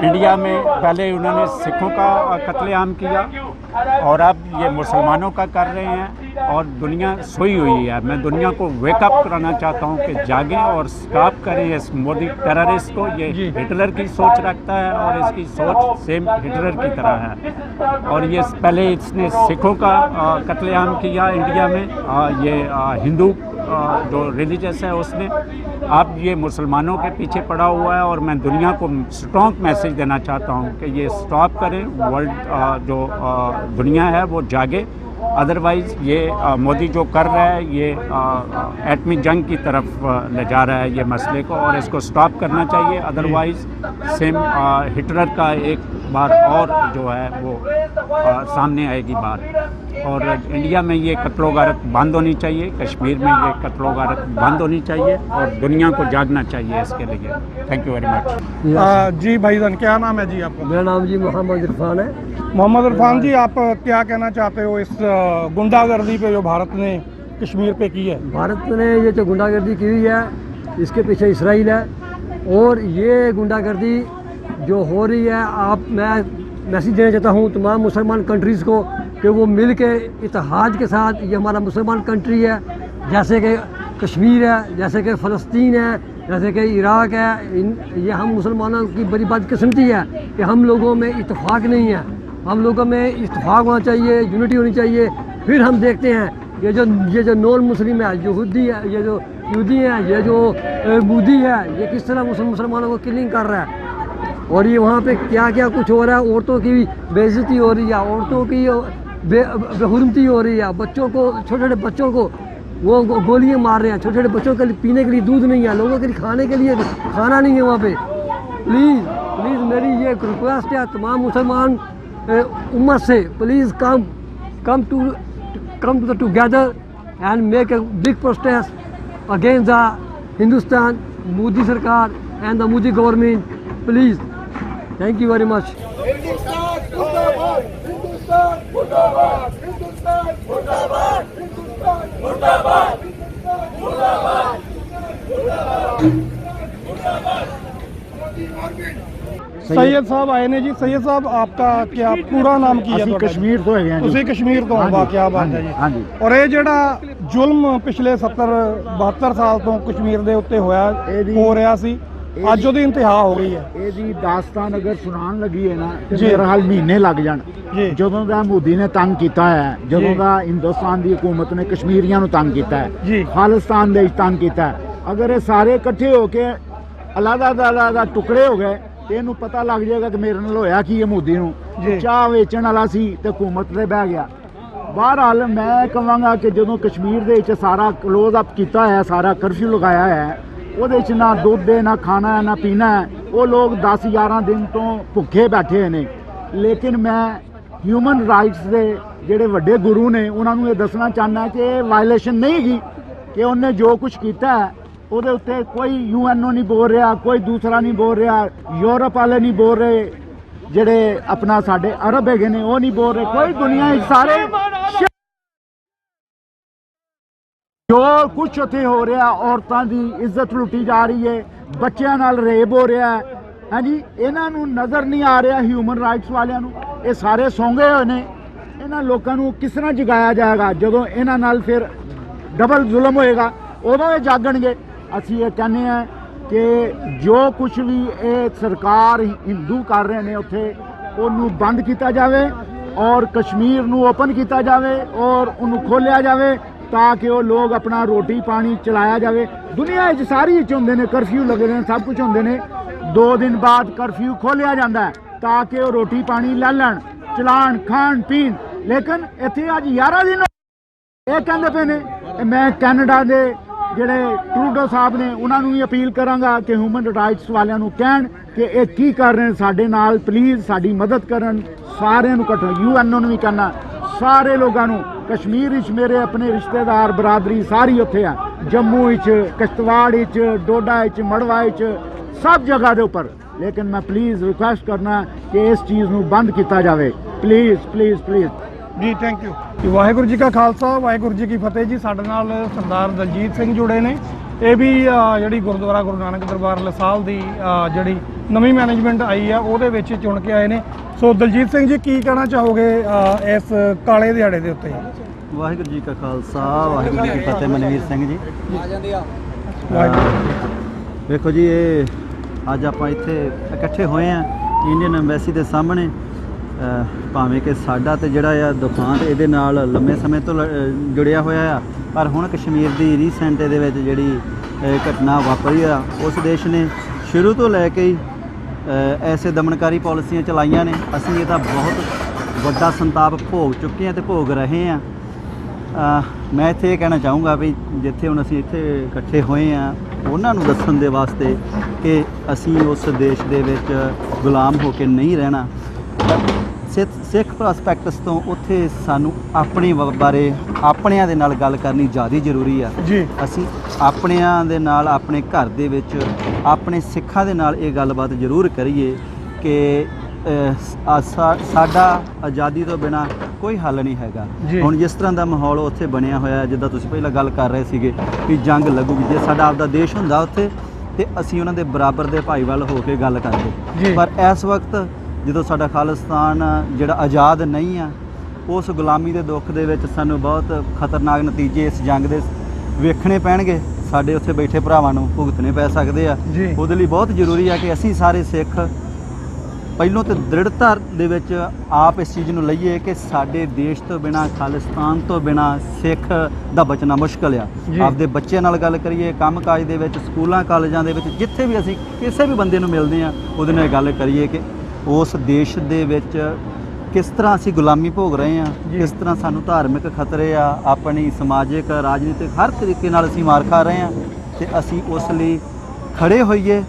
इंडिया में पहले उन्होंने सिखों का कत्लेआम किया और अब ये मुसलमानों का कर रहे हैं, और दुनिया सोई हुई है. मैं दुनिया को वेकअप कराना चाहता हूँ कि जागें और स्टॉप करें इस मोदी टेररिस्ट को. ये हिटलर की सोच रखता है और इसकी सोच सेम हिटलर की तरह है. और ये पहले इसने सिखों का कत्लेआम किया इंडिया में, ये हिंदू जो रिलीजियस है उसने, अब ये मुसलमानों के पीछे पड़ा हुआ है. और मैं दुनिया को स्ट्रॉन्ग मैसेज देना चाहता हूँ कि ये स्टॉप करें. वर्ल्ड जो दुनिया है वो जागे, अदरवाइज़ ये मोदी जो कर रहा है ये एटमी जंग की तरफ ले जा रहा है ये मसले को, और इसको स्टॉप करना चाहिए. अदरवाइज़ सेम हिटलर का एक बार और जो है वो सामने आएगी बात. और इंडिया में ये कत्लो गारत बंद होनी चाहिए, कश्मीर में ये कत्लो गारत बंद होनी चाहिए, और दुनिया को जागना चाहिए इसके लिए. Thank you very much. जी भाईजान, क्या नाम है जी आपका? मेरा नाम जी मोहम्मद इरफान है. मोहम्मद इरफान जी, आप क्या कहना चाहते हो इस गुंडागर्दी पे जो भारत ने कश्मीर पे की है? भारत ने ये जो गुंडागर्दी की हुई है, इसके पीछे इसराइल है, और ये गुंडागर्दी जो हो रही है, मैं मैसेज देना चाहता हूँ तमाम मुसलमान कंट्रीज़ को कि वो मिल के इत्तेहाद के साथ, ये हमारा मुसलमान कंट्री है, जैसे कि कश्मीर है, जैसे कि फ़लस्तीन है, जैसे कि इराक़ है, ये हम मुसलमानों की बड़ी बदकिस्मती है कि हम लोगों में इत्तेफाक नहीं है। हम लोगों में इत्तेफाक होना चाहिए, यूनिटी होनी चाहिए। फिर हम देखते हैं ये जो नॉन मुस्लिम है, यहूदी है, ये जो यहूदी हैं, ये जो बूदी है, ये किस तरह मुसलमानों को किलिंग कर रहा है। और ये वहाँ पे क्या क्या कुछ हो रहा है। औरतों की बेइज्जती हो रही है, औरतों की बेहुरमती हो रही है, बच्चों को, छोटे छोटे बच्चों को वो गोलियां मार रहे हैं। छोटे छोटे बच्चों के लिए पीने के लिए दूध नहीं है, लोगों के लिए खाने के लिए खाना नहीं है वहाँ पे। प्लीज़ प्लीज़ मेरी ये रिक्वेस्ट है तमाम मुसलमान उम्मत से, please come to the together and make a big protest against the Hindustan, Modi Sarkar and the Modi government. Please. Thank you very much. Hindustan मुर्दाबाद, हिंदुस्तान मुर्दाबाद, हिंदुस्तान मुर्दाबाद, हिंदुस्तान मुर्दाबाद, हिंदुस्तान मुर्दाबाद, मुर्दाबाद, मोदी गवर्नमेंट। सैयद साहब आए ने जी। सैयद साहब आपका क्या पूरा नाम की है? कश्मीर तो है ਤੁਸੀਂ ਕਸ਼ਮੀਰ ਤੋਂ ਵਾਹ ਕੀ ਬਾਤ ਹੈ ਜੀ। ਔਰ ਇਹ ਜਿਹੜਾ ਜ਼ੁਲਮ ਪਿਛਲੇ 70-72 ਸਾਲ ਤੋਂ ਕਸ਼ਮੀਰ ਦੇ ਉੱਤੇ ਹੋ ਰਿਹਾ ਸੀ, ਅੱਜ ਉਹਦੀ ਇੰਤਹਾ ਹੋ ਗਈ ਹੈ। ਇਹਦੀ ਦਾਸਤਾਨ ਅਗਰ ਸੁਣਾਉਣ ਲੱਗੀ ਹੈ ਨਾ ਤੇ ਮੇਰੇ ਹਾਲ ਮਹੀਨੇ ਲੱਗ ਜਾਣ। ਜਦੋਂ ਦਾ ਮੋਦੀ ਨੇ ਤੰਗ ਕੀਤਾ ਹੈ, ਜਦੋਂ ਦਾ ਹਿੰਦੁਸਤਾਨ ਦੀ ਹਕੂਮਤ ਨੇ ਕਸ਼ਮੀਰੀਆਂ ਨੂੰ ਤੰਗ ਕੀਤਾ ਹੈ, ਖਾਲਿਸਤਾਨ ਦੇ ਵਿੱਚ ਤੰਗ ਕੀਤਾ ਹੈ, ਅਗਰ ਇਹ ਸਾਰੇ ਇਕੱਠੇ ਹੋ ਕੇ ਅਲੱਗ-ਅਲੱਗ ਟੁਕੜੇ ਹੋ ਗਏ ਤੇ ਇਹਨੂੰ ਪਤਾ ਲੱਗ ਜਾਏਗਾ ਕਿ ਮੇਰੇ ਨਾਲ ਹੋਇਆ ਕੀ ਹੈ। ਮੋਦੀ ਨੂੰ ਚਾਹ ਵੇਚਣ ਵਾਲਾ ਸੀ ਤੇ ਹਕੂਮਤ ਤੇ ਬਹਿ ਗਿਆ। ਬਹਰਹਾਲ ਮੈਂ ਕਹਾਂਗਾ ਕਿ ਜਦੋਂ ਕਸ਼ਮੀਰ ਦੇ ਵਿੱਚ ਸਾਰਾ ਕਲੋਜ਼ ਅਪ ਕੀਤਾ ਹੈ, ਸਾਰਾ ਕਰਫਿਊ ਲਗਾਇਆ ਹੈ, ਉਹਦੇ ਵਿੱਚ ਨਾ ਦੁੱਧ ਹੈ, ਨਾ ਖਾਣਾ ਹੈ, ਨਾ ਪੀਣਾ ਹੈ। ਉਹ ਲੋਕ 10-11 ਦਿਨ ਤੋਂ ਭੁੱਖੇ ਬੈਠੇ ਨੇ। ਲੇਕਿਨ ਮੈਂ ਹਿਊਮਨ ਰਾਈਟਸ ਦੇ ਜਿਹੜੇ ਵੱਡੇ ਗੁਰੂ ਨੇ ਉਹਨਾਂ ਨੂੰ ਇਹ ਦੱਸਣਾ ਚਾਹੁੰਦਾ ਕਿ ਇਹ ਵਾਇਲੇਸ਼ਨ ਨਹੀਂ ਹੈਗੀ, ਕਿ ਉਹਨੇ ਜੋ ਕੁਝ ਕੀਤਾ ਹੈ ਉਹਦੇ ਉੱਤੇ ਕੋਈ ਯੂਐਨਓ ਨਹੀਂ ਬੋਲ ਰਿਹਾ, ਕੋਈ ਦੂਸਰਾ ਨਹੀਂ ਬੋਲ ਰਿਹਾ, ਯੂਰਪ ਵਾਲੇ ਨਹੀਂ ਬੋਲ ਰਹੇ, ਜਿਹੜੇ ਆਪਣਾ ਸਾਡੇ ਅਰਬ ਹੈਗੇ ਨੇ ਉਹ ਨਹੀਂ ਬੋਲ ਰਹੇ, ਕੋਈ ਦੁਨੀਆ ਵਿੱਚ ਸਾਰੇ ਜੋ ਕੁਛ ਉੱਥੇ ਹੋ ਰਿਹਾ, ਔਰਤਾਂ ਦੀ ਇੱਜ਼ਤ ਲੁੱਟੀ ਜਾ ਰਹੀ ਹੈ, ਬੱਚਿਆਂ ਨਾਲ ਰੇਪ ਹੋ ਰਿਹਾ ਹੈ। ਹਾਂਜੀ, ਇਹਨਾਂ ਨੂੰ ਨਜ਼ਰ ਨਹੀਂ ਆ ਰਿਹਾ ਹਿਊਮਨ ਰਾਈਟਸ ਵਾਲਿਆਂ ਨੂੰ। ਇਹ ਸਾਰੇ ਸੌਂਗੇ ਹੋਏ ਨੇ। ਇਹਨਾਂ ਲੋਕਾਂ ਨੂੰ ਕਿਸ ਤਰ੍ਹਾਂ ਜਗਾਇਆ ਜਾਏਗਾ? ਜਦੋਂ ਇਹਨਾਂ ਨਾਲ ਫਿਰ ਡਬਲ ਜ਼ੁਲਮ ਹੋਏਗਾ ਉਦੋਂ ਇਹ ਜਾਗਣਗੇ। ਅਸੀਂ ਇਹ ਕਹਿੰਦੇ ਹਾਂ ਕਿ ਜੋ ਕੁਛ ਵੀ ਇਹ ਸਰਕਾਰ ਹਿੰਦੂ ਕਰ ਰਹੇ ਨੇ ਉੱਥੇ, ਉਹਨੂੰ ਬੰਦ ਕੀਤਾ ਜਾਵੇ ਔਰ ਕਸ਼ਮੀਰ ਨੂੰ ਓਪਨ ਕੀਤਾ ਜਾਵੇ ਔਰ ਉਹਨੂੰ ਖੋਲ੍ਹਿਆ ਜਾਵੇ ਤਾਂ ਕਿ ਉਹ ਲੋਕ ਆਪਣਾ ਰੋਟੀ ਪਾਣੀ ਚਲਾਇਆ ਜਾਵੇ। ਦੁਨੀਆ ਵਿੱਚ ਸਾਰੀ ਵਿੱਚ ਹੁੰਦੇ ਨੇ, ਕਰਫਿਊ ਲੱਗਦੇ ਨੇ, ਸਭ ਕੁਝ ਹੁੰਦੇ ਨੇ। 2 ਦਿਨ ਬਾਅਦ ਕਰਫਿਊ ਖੋਲ੍ਹਿਆ ਜਾਂਦਾ ਹੈ ਤਾਂ ਕਿ ਉਹ ਰੋਟੀ ਪਾਣੀ ਲੈ ਲੈਣ, ਚਲਾਣ, ਖਾਣ ਪੀਣ। ਲੇਕਿਨ ਇੱਥੇ ਅੱਜ 11 ਦਿਨ ਇਹ ਕਹਿੰਦੇ ਪਏ ਨੇ। ਮੈਂ ਕੈਨੇਡਾ ਦੇ ਜਿਹੜੇ ਟਰੂਡੋ ਸਾਹਿਬ ਨੇ ਉਹਨਾਂ ਨੂੰ ਵੀ ਅਪੀਲ ਕਰਾਂਗਾ ਕਿ ਹਿਊਮਨ ਰਾਈਟਸ ਵਾਲਿਆਂ ਨੂੰ ਕਹਿਣ ਕਿ ਇਹ ਕੀ ਕਰ ਰਹੇ ਨੇ ਸਾਡੇ ਨਾਲ, ਪਲੀਜ਼ ਸਾਡੀ ਮਦਦ ਕਰਨ। ਸਾਰਿਆਂ ਨੂੰ ਇਕੱਠੇ, ਯੂਐਨਓ ਨੂੰ ਵੀ ਕਹਿਣਾ, ਸਾਰੇ ਲੋਕਾਂ ਨੂੰ। ਕਸ਼ਮੀਰ ਵਿੱਚ ਮੇਰੇ ਆਪਣੇ ਰਿਸ਼ਤੇਦਾਰ ਬਰਾਦਰੀ ਸਾਰੀ ਉੱਥੇ ਆ, ਜੰਮੂ ਵਿੱਚ, ਕਿਸ਼ਤਵਾੜ ਵਿੱਚ, ਡੋਡਾ ਵਿੱਚ, ਮੜਵਾ ਵਿੱਚ, ਸਭ ਜਗ੍ਹਾ ਦੇ ਉੱਪਰ। ਲੇਕਿਨ ਮੈਂ ਪਲੀਜ਼ ਰਿਕੁਐਸਟ ਕਰਨਾ ਕਿ ਇਸ ਚੀਜ਼ ਨੂੰ ਬੰਦ ਕੀਤਾ ਜਾਵੇ। ਪਲੀਜ਼ ਪਲੀਜ਼ ਪਲੀਜ਼ ਜੀ। Thank you. ਵਾਹਿਗੁਰੂ ਜੀ ਕਾ ਖਾਲਸਾ, ਵਾਹਿਗੁਰੂ ਜੀ ਕੀ ਫਤਿਹ ਜੀ। ਸਾਡੇ ਨਾਲ ਸਰਦਾਰ ਦਲਜੀਤ ਸਿੰਘ ਜੁੜੇ ਨੇ। ਇਹ ਵੀ ਜਿਹੜੀ ਗੁਰਦੁਆਰਾ ਗੁਰੂ ਨਾਨਕ ਦਰਬਾਰ ਲਸਾਲ ਦੀ ਜਿਹੜੀ ਨਵੀਂ ਮੈਨੇਜਮੈਂਟ ਆਈ ਆ ਉਹਦੇ ਵਿੱਚ ਚੁਣ ਕੇ ਆਏ ਨੇ। ਸੋ ਦਲਜੀਤ ਸਿੰਘ ਜੀ ਕੀ ਕਹਿਣਾ ਚਾਹੋਗੇ ਇਸ ਕਾਲੇ ਦਿਹਾੜੇ ਦੇ ਉੱਤੇ? ਵਾਹਿਗੁਰੂ ਜੀ ਕਾ ਖਾਲਸਾ, ਵਾਹਿਗੁਰੂ ਜੀ ਕੀ ਫਤਿਹ। ਮਨਵੀਰ ਸਿੰਘ ਜੀ। ਵੇਖੋ ਜੀ, ਇਹ ਅੱਜ ਆਪਾਂ ਇੱਥੇ ਇਕੱਠੇ ਹੋਏ ਆ ਇੰਡੀਅਨ ਐਮਬੈਸੀ ਦੇ ਸਾਹਮਣੇ। ਭਾਵੇਂ ਕਿ ਸਾਡਾ ਤੇ ਜਿਹੜਾ ਆ ਦੁਕਾਨ ਇਹਦੇ ਨਾਲ ਲੰਮੇ ਸਮੇਂ ਤੋਂ ਜੁੜਿਆ ਹੋਇਆ ਆ, ਪਰ ਹੁਣ ਕਸ਼ਮੀਰ ਦੀ ਰੀਸੈਂਟ ਇਹਦੇ ਵਿੱਚ ਜਿਹੜੀ ਘਟਨਾ ਵਾਪਰੀ ਆ, ਉਸ ਦੇਸ਼ ਨੇ ਸ਼ੁਰੂ ਤੋਂ ਲੈ ਕੇ ਹੀ ਐਸੇ ਦਮਨਕਾਰੀ ਪਾਲਿਸੀਆਂ ਚਲਾਈਆਂ ਨੇ। ਅਸੀਂ ਇਹਦਾ ਬਹੁਤ ਵੱਡਾ ਸੰਤਾਪ ਭੋਗ ਚੁੱਕੇ ਹਾਂ ਤੇ ਭੋਗ ਰਹੇ ਹਾਂ। ਮੈਂ ਇੱਥੇ ਇਹ ਕਹਿਣਾ ਚਾਹੂੰਗਾ ਵੀ ਜਿੱਥੇ ਹੁਣ ਅਸੀਂ ਇੱਥੇ ਇਕੱਠੇ ਹੋਏ ਹਾਂ ਉਹਨਾਂ ਨੂੰ ਦੱਸਣ ਦੇ ਵਾਸਤੇ ਕਿ ਅਸੀਂ ਉਸ ਦੇਸ਼ ਦੇ ਵਿੱਚ ਗੁਲਾਮ ਹੋ ਕੇ ਨਹੀਂ ਰਹਿਣਾ। ਸਿੱਖ ਪ੍ਰਸਪੈਕਟਸ ਤੋਂ ਉੱਥੇ ਸਾਨੂੰ ਆਪਣੇ ਬਾਰੇ ਆਪਣਿਆਂ ਦੇ ਨਾਲ ਗੱਲ ਕਰਨੀ ਜ਼ਿਆਦਾ ਜ਼ਰੂਰੀ ਆ ਜੀ। ਅਸੀਂ ਆਪਣਿਆਂ ਦੇ ਨਾਲ ਆਪਣੇ ਘਰ ਦੇ ਵਿੱਚ ਆਪਣੇ ਸਿੱਖਾਂ ਦੇ ਨਾਲ ਇਹ ਗੱਲਬਾਤ ਜ਼ਰੂਰ ਕਰੀਏ ਕਿ ਸਾਡਾ ਆਜ਼ਾਦੀ ਤੋਂ ਬਿਨਾਂ ਕੋਈ ਹੱਲ ਨਹੀਂ ਹੈਗਾ। ਹੁਣ ਜਿਸ ਤਰ੍ਹਾਂ ਦਾ ਮਾਹੌਲ ਉੱਥੇ ਬਣਿਆ ਹੋਇਆ, ਜਿੱਦਾਂ ਤੁਸੀਂ ਪਹਿਲਾਂ ਗੱਲ ਕਰ ਰਹੇ ਸੀਗੇ ਵੀ ਜੰਗ ਲੱਗੂਗੀ, ਜੇ ਸਾਡਾ ਆਪਦਾ ਦੇਸ਼ ਹੁੰਦਾ ਉੱਥੇ ਤੇ ਅਸੀਂ ਉਹਨਾਂ ਦੇ ਬਰਾਬਰ ਦੇ ਭਾਈਵਾਲ ਹੋ ਕੇ ਗੱਲ ਕਰਦੇ। ਪਰ ਇਸ ਵਕਤ ਜਦੋਂ ਸਾਡਾ ਖਾਲਿਸਤਾਨ ਜਿਹੜਾ ਆਜ਼ਾਦ ਨਹੀਂ ਆ, ਉਸ ਗੁਲਾਮੀ ਦੇ ਦੁੱਖ ਦੇ ਵਿੱਚ ਸਾਨੂੰ ਬਹੁਤ ਖਤਰਨਾਕ ਨਤੀਜੇ ਇਸ ਜੰਗ ਦੇ ਵੇਖਣੇ ਪੈਣਗੇ, ਸਾਡੇ ਉੱਥੇ ਬੈਠੇ ਭਰਾਵਾਂ ਨੂੰ ਭੁਗਤਣੇ ਪੈ ਸਕਦੇ ਆ। ਜੀ। ਉਹਦੇ ਲਈ ਬਹੁਤ ਜ਼ਰੂਰੀ ਆ ਕਿ ਅਸੀਂ ਸਾਰੇ ਸਿੱਖ ਪਹਿਲੋਂ ਤੇ ਦ੍ਰਿੜਤਾ ਦੇ ਵਿੱਚ ਆਪ ਇਸ ਚੀਜ਼ ਨੂੰ ਲਈਏ ਕਿ ਸਾਡੇ ਦੇਸ਼ ਤੋਂ ਬਿਨਾ, ਖਾਲਿਸਤਾਨ ਤੋਂ ਬਿਨਾ ਸਿੱਖ ਦਾ ਬਚਣਾ ਮੁਸ਼ਕਲ ਆ। ਜੀ। ਆਪਦੇ ਬੱਚਿਆਂ ਨਾਲ ਗੱਲ ਕਰੀਏ, ਕੰਮਕਾਜ ਦੇ ਵਿੱਚ, ਸਕੂਲਾਂ ਕਾਲਜਾਂ ਦੇ ਵਿੱਚ, ਜਿੱਥੇ ਵੀ ਅਸੀਂ ਕਿਸੇ ਵੀ ਬੰਦੇ ਨੂੰ ਮਿਲਦੇ ਆ ਉਹਦੇ ਨਾਲ ਗੱਲ ਕਰੀਏ ਕਿ ਉਸ ਦੇਸ਼ ਦੇ ਵਿੱਚ ਕਿਸ ਤਰ੍ਹਾਂ ਅਸੀਂ ਗੁਲਾਮੀ ਭੋਗ ਰਹੇ ਆ, ਕਿਸ ਤਰ੍ਹਾਂ ਸਾਨੂੰ ਧਾਰਮਿਕ ਖਤਰੇ ਆ, ਆਪਣੀ ਸਮਾਜਿਕ, ਰਾਜਨੀਤਿਕ ਹਰ ਤਰੀਕੇ ਨਾਲ ਅਸੀਂ ਮਾਰ ਖਾ ਰਹੇ ਆ, ਤੇ ਅਸੀਂ ਉਸ ਲਈ ਖੜੇ ਹੋਈਏ।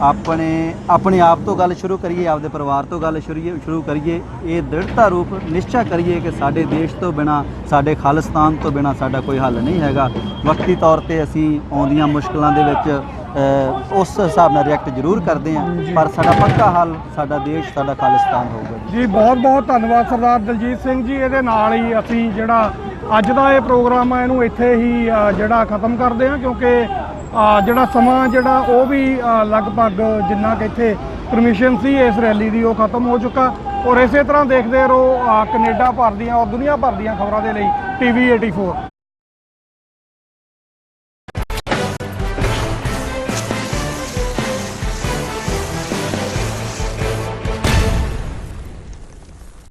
ਆਪਣੇ ਆਪ ਤੋਂ ਗੱਲ ਸ਼ੁਰੂ ਕਰੀਏ, ਆਪਦੇ ਪਰਿਵਾਰ ਤੋਂ ਗੱਲ ਸ਼ੁਰੂ ਕਰੀਏ। ਇਹ ਦ੍ਰਿੜਤਾ ਰੂਪ ਨਿਸ਼ਚਾ ਕਰੀਏ ਕਿ ਸਾਡੇ ਦੇਸ਼ ਤੋਂ ਬਿਨਾ, ਸਾਡੇ ਖਾਲਿਸਤਾਨ ਤੋਂ ਬਿਨਾ ਸਾਡਾ ਕੋਈ ਹੱਲ ਨਹੀਂ ਹੈਗਾ। ਵਕਤੀ ਤੌਰ ਤੇ ਅਸੀਂ ਆਉਂਦੀਆਂ ਮੁਸ਼ਕਲਾਂ ਦੇ ਵਿੱਚ ਉਸ ਹਿਸਾਬ ਨਾਲ ਰਿਐਕਟ ਜ਼ਰੂਰ ਕਰਦੇ ਹਾਂ, ਪਰ ਸਾਡਾ ਪੱਕਾ ਹੱਲ ਸਾਡਾ ਦੇਸ਼, ਸਾਡਾ ਖਾਲਿਸਤਾਨ ਹੋਊਗਾ ਜੀ। ਬਹੁਤ ਬਹੁਤ ਧੰਨਵਾਦ ਸਰਦਾਰ ਦਲਜੀਤ ਸਿੰਘ ਜੀ। ਇਹਦੇ ਨਾਲ ਹੀ ਅਸੀਂ ਜਿਹੜਾ ਅੱਜ ਦਾ ਇਹ ਪ੍ਰੋਗਰਾਮ ਹੈ ਇਹਨੂੰ ਇੱਥੇ ਹੀ ਜਿਹੜਾ ਖਤਮ ਕਰਦੇ ਹਾਂ, ਕਿਉਂਕਿ ਜਿਹੜਾ ਸਮਾਂ ਜਿਹੜਾ ਉਹ ਵੀ ਲਗਭਗ ਜਿੰਨਾ ਕਿ ਇੱਥੇ ਪਰਮਿਸ਼ਨ ਸੀ ਇਸ ਰੈਲੀ ਦੀ ਉਹ ਖਤਮ ਹੋ ਚੁੱਕਾ। ਔਰ ਇਸੇ ਤਰ੍ਹਾਂ ਦੇਖਦੇ ਰਹੋ ਕੈਨੇਡਾ ਭਰ ਦੀਆਂ ਔਰ ਦੁਨੀਆ ਭਰ ਦੀਆਂ ਖਬਰਾਂ ਦੇ ਲਈ TV 84।